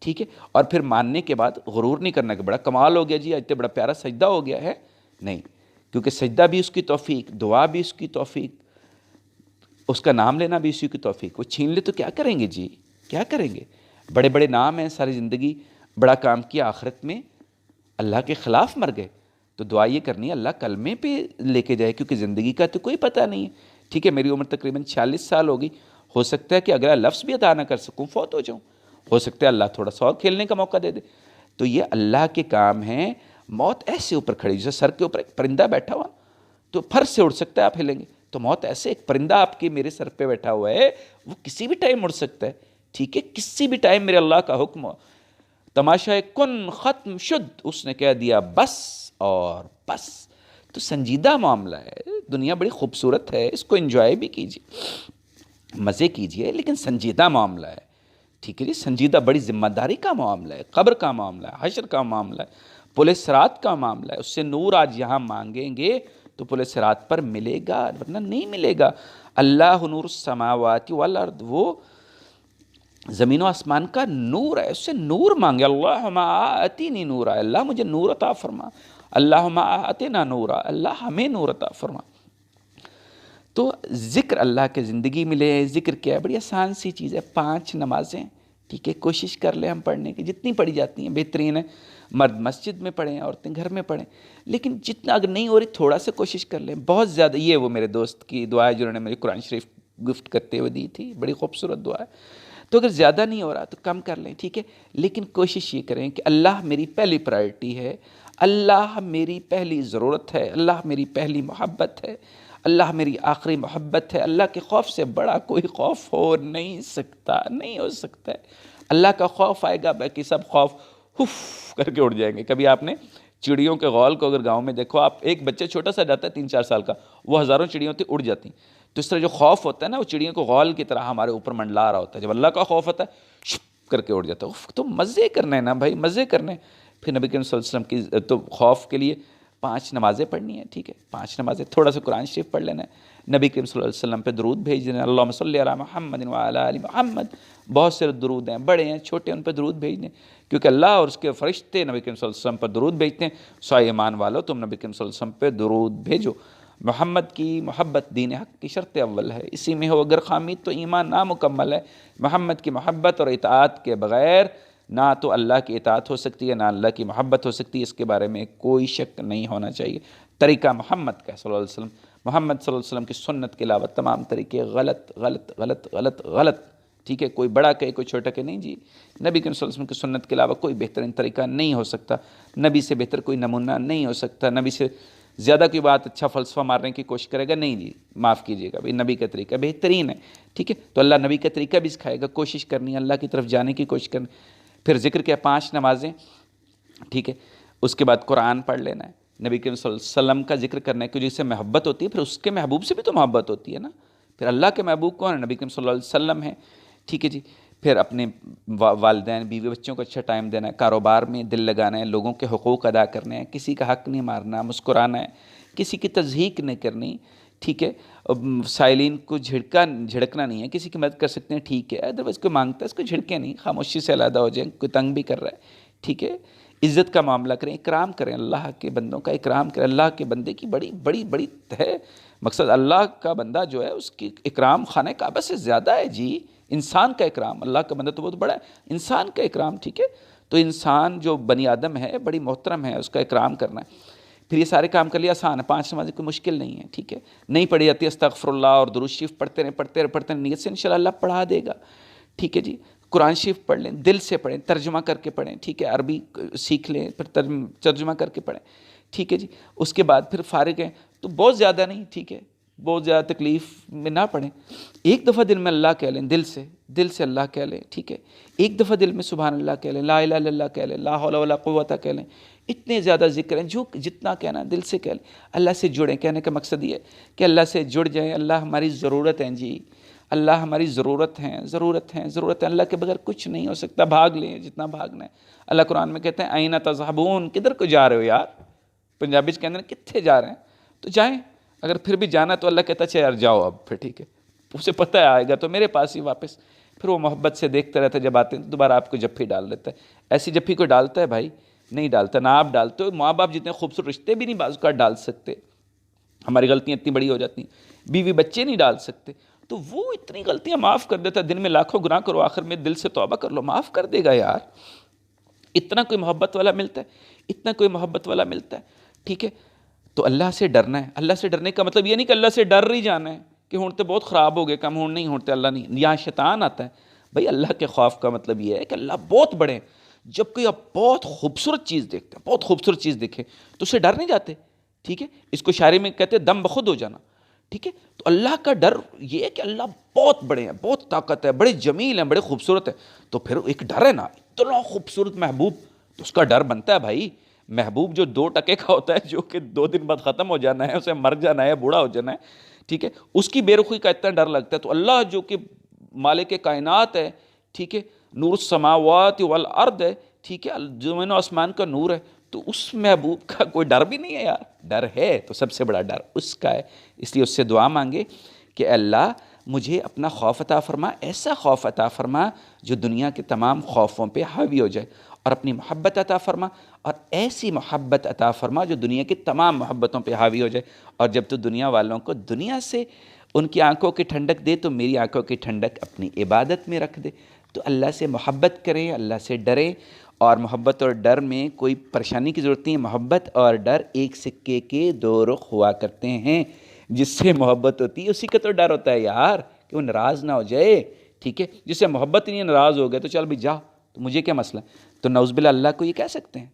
ٹھیک ہے. اور پھر ماننے کے بعد غرور نہیں کرنا کہ بڑا کمال ہو گیا جی، اتنا بڑا پیارا سجدہ ہو گیا ہے. نہیں، کیونکہ سجدہ بھی اس کی توفیق، دعا بھی اس کی توفیق، اس کا نام لینا بھی اسی کی توفیق. وہ چھین لے تو کیا کریں گے جی، کیا کریں گے؟ بڑے بڑے نام ہیں، ساری زندگی بڑا کام کیا، آخرت میں اللہ کے خلاف مر گئے. تو دعا یہ کرنی ہے اللہ کلمے پہ لے کے جائے، کیونکہ زندگی کا تو کوئی پتہ نہیں ہے. ٹھیک ہے. میری عمر تقریباً 46 سال ہوگی، ہو سکتا ہے کہ اگلا لفظ بھی ادا نہ کر سکوں، فوت ہو جاؤں، ہو سکتا ہے اللہ تھوڑا سا اور کھیلنے کا موقع دے دے. تو یہ اللہ کے کام ہیں. موت ایسے اوپر کھڑی، جیسے سر کے اوپر ایک پرندہ بیٹھا ہوا، تو پھر سے اڑ سکتا ہے، آپ ہلیں گے تو موت ایسے ایک پرندہ آپ کے میرے سر پہ بیٹھا ہوا ہے، وہ کسی بھی ٹائم اڑ سکتا ہے. ٹھیک ہے. کسی بھی ٹائم میرے اللہ کا حکم ہو، تماشا کن ختم شد، اس نے کہہ دیا بس اور بس. تو سنجیدہ معاملہ ہے، دنیا بڑی خوبصورت ہے، اس کو انجوائے بھی کیجیے، مزے کیجیے، لیکن سنجیدہ معاملہ ہے. ٹھیک ہے جی. سنجیدہ، بڑی ذمہ داری کا معاملہ ہے، قبر کا معاملہ ہے، حشر کا معاملہ ہے، پل صراط کا معاملہ ہے. اس سے نور آج یہاں مانگیں گے تو پل صراط پر ملے گا، ورنہ نہیں ملے گا. اللہ نور السماوات والارض، وہ زمین و آسمان کا نور ہے، اس سے نور مانگے. اللہم آتینی نورا، اللہ مجھے نور عطا فرما. اللہم آتنا نورا، اللہ ہمیں نور عطا فرما. تو ذکر اللہ کے زندگی ملے. ذکر کیا ہے؟ بڑی آسان سی چیز ہے، 5 نمازیں. ٹھیک ہے. کوشش کر لیں ہم پڑھنے کی، جتنی پڑھی جاتی ہیں بہترین ہے. مرد مسجد میں پڑھیں، عورتیں گھر میں پڑھیں، لیکن جتنا اگر نہیں ہو رہی تھوڑا سا کوشش کر لیں. بہت زیادہ یہ وہ میرے دوست کی دعا ہے جنہوں نے مجھے قرآن شریف گفٹ کرتے ہوئے دی تھی، بڑی خوبصورت دعا ہے. تو اگر زیادہ نہیں ہو رہا تو کم کر لیں. ٹھیک ہے. لیکن کوشش یہ کریں کہ اللہ میری پہلی پرائرٹی ہے، اللہ میری پہلی ضرورت ہے، اللہ میری پہلی محبت ہے، اللہ میری آخری محبت ہے. اللہ کے خوف سے بڑا کوئی خوف ہو نہیں سکتا، نہیں ہو سکتا ہے. اللہ کا خوف آئے گا، باقی سب خوف ہف کر کے اڑ جائیں گے. کبھی آپ نے چڑیوں کے غول کو اگر گاؤں میں دیکھو، آپ ایک بچہ چھوٹا سا جاتا ہے 3-4 سال کا، وہ ہزاروں چڑیوں تھے اڑ جاتی. تو اس طرح جو خوف ہوتا ہے نا، وہ چڑیوں کو غول کی طرح ہمارے اوپر منڈلا رہا ہوتا ہے. جب اللہ کا خوف ہوتا ہے شپ کر کے اڑ جاتا ہے. تو مزے کرنے ہیں نا بھائی، مزے کرنے. پھر نبی کریم صلی اللہ علیہ وسلم کی تو خوف کے لیے 5 نمازیں پڑھنی ہیں. ٹھیک ہے. 5 نمازیں، تھوڑا سا قرآن شریف پڑھ لینا ہے، نبی کریم صلی اللہ علیہ وسلم پہ درود بھیج دینا. اللہم صلی علی محمد وعلی آل محمد. بہت سے درود ہیں، بڑے ہیں چھوٹے، ان پہ درود بھیج دیں، کیونکہ اللہ اور اس کے فرشتے نبی کریم صلی اللہ علیہ وسلم پر درود بھیجتے ہیں. سو ایمان والو، تم نبی کریم صلی اللہ علیہ وسلم پہ درود بھیجو. محمد کی محبت دین حق کی شرط اول ہے، اسی میں ہو اگر خامی تو ایمان نامکمل ہے. محمد کی محبت اور اطاعت کے بغیر نہ تو اللہ کی اطاعت ہو سکتی ہے، نہ اللہ کی محبت ہو سکتی ہے. اس کے بارے میں کوئی شک نہیں ہونا چاہیے. طریقہ محمد کا صلی اللہ علیہ وسلم، محمد صلی اللہ علیہ وسلم کی سنت کے علاوہ تمام طریقے غلط غلط غلط غلط غلط. ٹھیک ہے. کوئی بڑا کہے کوئی چھوٹا کہے، نہیں جی. نبی کریم صلی اللہ علیہ وسلم کی سنت کے علاوہ کوئی بہترین طریقہ نہیں ہو سکتا، نبی سے بہتر کوئی نمونہ نہیں ہو سکتا. نبی سے زیادہ کوئی بات اچھا فلسفہ مارنے کی کوشش کرے گا، نہیں جی، معاف کیجیے گا بھائی، نبی کا طریقہ بہترین ہے. ٹھیک ہے. تو اللہ نبی کا طریقہ بھی سکھائے گا. کوشش کرنی ہے، اللہ کی طرف جانے کی کوشش کرنی. پھر ذکر کیا 5 نمازیں. ٹھیک ہے. اس کے بعد قرآن پڑھ لینا ہے. نبی کریم صلی اللہ علیہ وسلم کا ذکر کرنے کی جس سے محبت ہوتی ہے، پھر اس کے محبوب سے بھی تو محبت ہوتی ہے نا. پھر اللہ کے محبوب کون ہے؟ نبی کریم صلی اللہ علیہ وسلم ہے. ٹھیک ہے جی. پھر اپنے والدین بیوی بچوں کو اچھا ٹائم دینا ہے، کاروبار میں دل لگانا ہے، لوگوں کے حقوق ادا کرنے ہیں، کسی کا حق نہیں مارنا، مسکرانا ہے، کسی کی تضحیک نہیں کرنی. ٹھیک ہے. سائلین کو جھڑکنا نہیں ہے، کسی کی مدد کر سکتے ہیں ٹھیک ہے، ادروائز کوئی مانگتا ہے اس کو جھڑکے نہیں، خاموشی سے علیحدہ ہو جائیں. کوئی تنگ بھی کر رہا ہے ٹھیک ہے، عزت کا معاملہ کریں، اکرام کریں، اللہ کے بندوں کا اکرام کریں. اللہ کے بندے کی بڑی بڑی بڑی ہے مقصد، اللہ کا بندہ جو ہے اس کی اکرام خانہ کعبہ سے زیادہ ہے جی. انسان کا اکرام، اللہ کا بندہ تو بہت بڑا ہے، انسان کا اکرام. ٹھیک ہے. تو انسان جو بنی آدم ہے بڑی محترم ہے، اس کا اکرام کرنا ہے. پھر یہ سارے کام کر لیا، آسان ہے. 5 نمازیں کوئی مشکل نہیں ہے. ٹھیک ہے. نہیں پڑھی جاتی استغفر اللہ اور درود شریف پڑھتے رہیں نیت سے انشاءاللہ اللہ پڑھا دے گا. ٹھیک ہے جی. قرآن شریف پڑھ لیں، دل سے پڑھیں، ترجمہ کر کے پڑھیں. ٹھیک ہے. عربی سیکھ لیں، پھر ترجمہ کر کے پڑھیں. ٹھیک ہے جی. اس کے بعد پھر فارغ ہیں تو بہت زیادہ نہیں. ٹھیک ہے. بہت زیادہ تکلیف میں نہ پڑھیں. ایک دفعہ دل میں اللہ کہہ لیں، دل سے اللہ کہہ لیں. ٹھیک ہے. ایک دفعہ دل میں سبحان اللہ کہہ لیں، لا الہ الا اللہ کہہ لیں، لا حول ولا قوت کہہ لیں. اتنے زیادہ ذکر ہیں، جتنا کہنا دل سے کہہ لیں. اللہ سے جڑیں. کہنے کا مقصد یہ ہے کہ اللہ سے جڑ جائیں. اللہ ہماری ضرورت ہے جی، اللہ ہماری ضرورت ہے. اللہ کے بغیر کچھ نہیں ہو سکتا. بھاگ لیں جتنا بھاگنا ہے. اللہ قرآن میں کہتے ہیں اینہ تذہبون، کدھر کو جا رہے ہو یار. پنجابی سے کہتے ہیں کتنے جا رہے ہیں، تو جائیں. اگر پھر بھی جانا تو اللہ کہتا ہے یار جاؤ اب پھر. ٹھیک ہے. اسے پتہ ہے آئے گا تو میرے پاس ہی واپس. پھر وہ محبت سے دیکھتا رہتا ہے، جب آتے ہیں تو دوبارہ آپ کو جپھی ڈال دیتا ہے. ایسی جپھی کوئی ڈالتا ہے بھائی؟ نہیں ڈالتا. نہ آپ ڈالتے ہو، ماں باپ جتنے خوبصورت رشتے بھی نہیں بعض اوقات ڈال سکتے. ہماری غلطیاں اتنی بڑی ہو جاتی ہیں. بیوی بچے نہیں ڈال سکتے، تو وہ اتنی غلطیاں معاف کر دیتا ہے. دن میں لاکھوں گناہ کرو، آخر میں دل سے توبہ کر لو، معاف کر دے گا یار. اتنا کوئی محبت والا ملتا ہے. ٹھیک ہے. تو اللہ سے ڈرنا ہے. اللہ سے ڈرنے کا مطلب یہ نہیں کہ اللہ سے ڈر ہی جانا ہے کہ ہونتے بہت خراب ہو گئے، کم ہون نہیں ہونتے اللہ نہیں. یہاں شیطان آتا ہے. بھائی اللہ کے خوف کا مطلب یہ ہے کہ اللہ بہت بڑے ہیں. جب کوئی آپ بہت خوبصورت چیز دیکھتے ہیں، بہت خوبصورت چیز دیکھیں تو اسے ڈر نہیں جاتے. ٹھیک ہے. اس کو شاعری میں کہتے ہیں دم بخود ہو جانا. ٹھیک ہے. تو اللہ کا ڈر یہ ہے کہ اللہ بہت بڑے ہیں، بہت طاقت ہے، بڑے جمیل ہیں، بڑے خوبصورت ہیں. تو پھر ایک ڈر ہے نا، اتنا خوبصورت محبوب، تو اس کا ڈر بنتا ہے بھائی. محبوب جو 2 ٹکے کا ہوتا ہے، جو کہ 2 دن بعد ختم ہو جانا ہے، اسے مر جانا ہے، بوڑھا ہو جانا ہے. ٹھیک ہے. اس کی بے رخی کا اتنا ڈر لگتا ہے. تو اللہ جو کہ مالک کائنات ہے، ٹھیک ہے، نور السماوات والارض ہے، ٹھیک ہے، زمین و آسمان کا نور ہے، تو اس محبوب کا کوئی ڈر بھی نہیں ہے یار. ڈر ہے تو سب سے بڑا ڈر اس کا ہے. اس لیے اس سے دعا مانگے کہ اللہ مجھے اپنا خوف عطا فرما، ایسا خوف عطا فرما جو دنیا کے تمام خوفوں پہ حاوی ہو جائے، اور اپنی محبت عطا فرما، اور ایسی محبت عطا فرما جو دنیا کی تمام محبتوں پہ حاوی ہو جائے. اور جب تو دنیا والوں کو دنیا سے ان کی آنکھوں کی ٹھنڈک دے، تو میری آنکھوں کی ٹھنڈک اپنی عبادت میں رکھ دے. تو اللہ سے محبت کریں، اللہ سے ڈریں. اور محبت اور ڈر میں کوئی پریشانی کی ضرورت نہیں ہے. محبت اور ڈر ایک سکے کے 2 رخ ہوا کرتے ہیں. جس سے محبت ہوتی ہے اسی کا تو ڈر ہوتا ہے یار، کہ وہ ناراض نہ ہو جائے. ٹھیک ہے. جس سے محبت نہیں ہے، ناراض ہو گئے تو چل بھی جا، تو مجھے کیا مسئلہ. تو نعوذ باللہ اللہ کو یہ کہہ سکتے ہیں.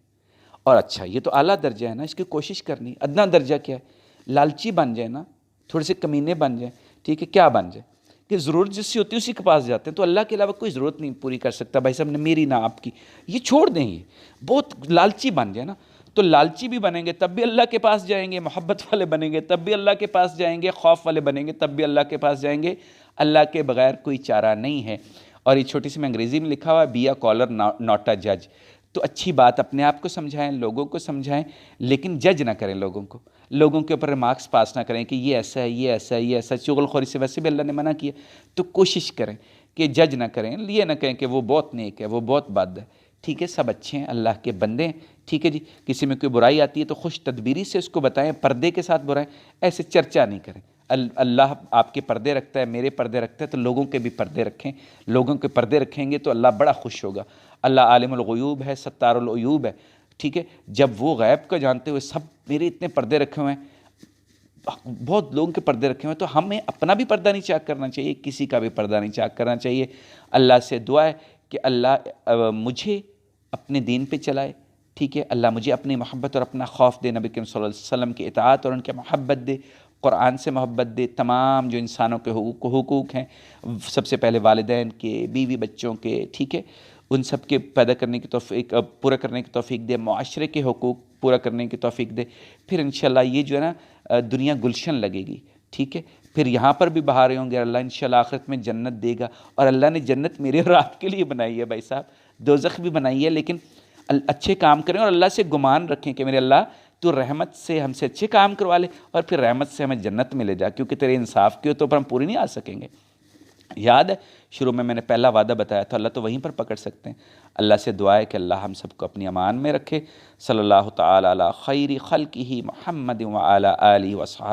اور اچھا یہ تو اعلیٰ درجہ ہے نا، اس کی کوشش کرنی. ادنا درجہ کیا ہے؟ لالچی بن جائے نا، تھوڑے سے کمینے بن جائیں. ٹھیک ہے. کیا بن جائے کہ ضرورت جس سے ہوتی ہے اسی کے پاس جاتے ہیں. تو اللہ کے علاوہ کوئی ضرورت نہیں پوری کر سکتا بھائی صاحب نے، میری نہ آپ کی. یہ چھوڑ دیں. یہ بہت لالچی بن جائے نا، تو لالچی بھی بنیں گے تب بھی اللہ کے پاس جائیں گے، محبت والے بنیں گے تب بھی اللہ کے پاس جائیں گے، خوف والے بنیں گے تب بھی اللہ کے پاس جائیں گے. اللہ کے بغیر کوئی چارہ نہیں ہے. اور یہ چھوٹی سی میں انگریزی میں لکھا ہوا ہے، be a caller not a جج. تو اچھی بات اپنے آپ کو سمجھائیں، لوگوں کو سمجھائیں، لیکن جج نہ کریں لوگوں کو. لوگوں کے اوپر ریمارکس پاس نہ کریں کہ یہ ایسا ہے، یہ ایسا ہے، یہ ایسا ہے. چغل خوری سے ویسے بھی اللہ نے منع کیا. تو کوشش کریں کہ جج نہ کریں. یہ نہ کہیں کہ وہ بہت نیک ہے، وہ بہت بد ہے. ٹھیک ہے. سب اچھے ہیں، اللہ کے بندے ہیں. ٹھیک ہے جی. کسی میں کوئی برائی آتی ہے تو خوش تدبیری سے اس کو بتائیں، پردے کے ساتھ برائیں. ایسے چرچا نہیں کریں. اللہ آپ کے پردے رکھتا ہے، میرے پردے رکھتا ہے، تو لوگوں کے بھی پردے رکھیں. لوگوں کے پردے رکھیں گے تو اللہ بڑا خوش ہوگا. اللہ عالم الغیوب ہے، ستار العیوب ہے. ٹھیک ہے. جب وہ غیب کا جانتے ہوئے سب میرے اتنے پردے رکھے ہوئے ہیں، بہت لوگوں کے پردے رکھے ہوئے ہیں، تو ہمیں اپنا بھی پردہ نہیں چاک کرنا چاہیے، کسی کا بھی پردہ نہیں چاک کرنا چاہیے. اللہ سے دعا ہے کہ اللہ مجھے اپنے دین پہ چلائے. ٹھیک ہے. اللہ مجھے اپنی محبت اور اپنا خوف دے، نبی کریم صلی اللہ علیہ وسلم کی اطاعت اور ان کے محبت دے، قرآن سے محبت دے. تمام جو انسانوں کے حقوق ہیں، سب سے پہلے والدین کے، بیوی بچوں کے، ٹھیک ہے، ان سب کے پیدا کرنے کی توفیق، پورا کرنے کی توفیق دے. معاشرے کے حقوق پورا کرنے کی توفیق دے. پھر انشاءاللہ یہ جو ہے نا دنیا گلشن لگے گی. ٹھیک ہے, پھر یہاں پر بھی بہاریں ہوں گے, اللہ انشاءاللہ آخرت میں جنت دے گا. اور اللہ نے جنت میرے اور آپ کے لیے بنائی ہے بھائی صاحب, دوزخ بھی بنائی ہے, لیکن اچھے کام کریں اور اللہ سے گمان رکھیں کہ میرے اللہ تو رحمت سے ہم سے اچھے کام کروا لے اور پھر رحمت سے ہمیں جنت میں لے جا, کیونکہ تیرے انصاف کے تو پر ہم پوری نہیں آ سکیں گے. یاد ہے شروع میں نے پہلا وعدہ بتایا تھا, اللہ تو وہیں پر پکڑ سکتے ہیں. اللہ سے دعا ہے کہ اللہ ہم سب کو اپنی امان میں رکھے. صلی اللہ تعالی علی خیر خلقہ محمد وعلی آلہ وصحبہ.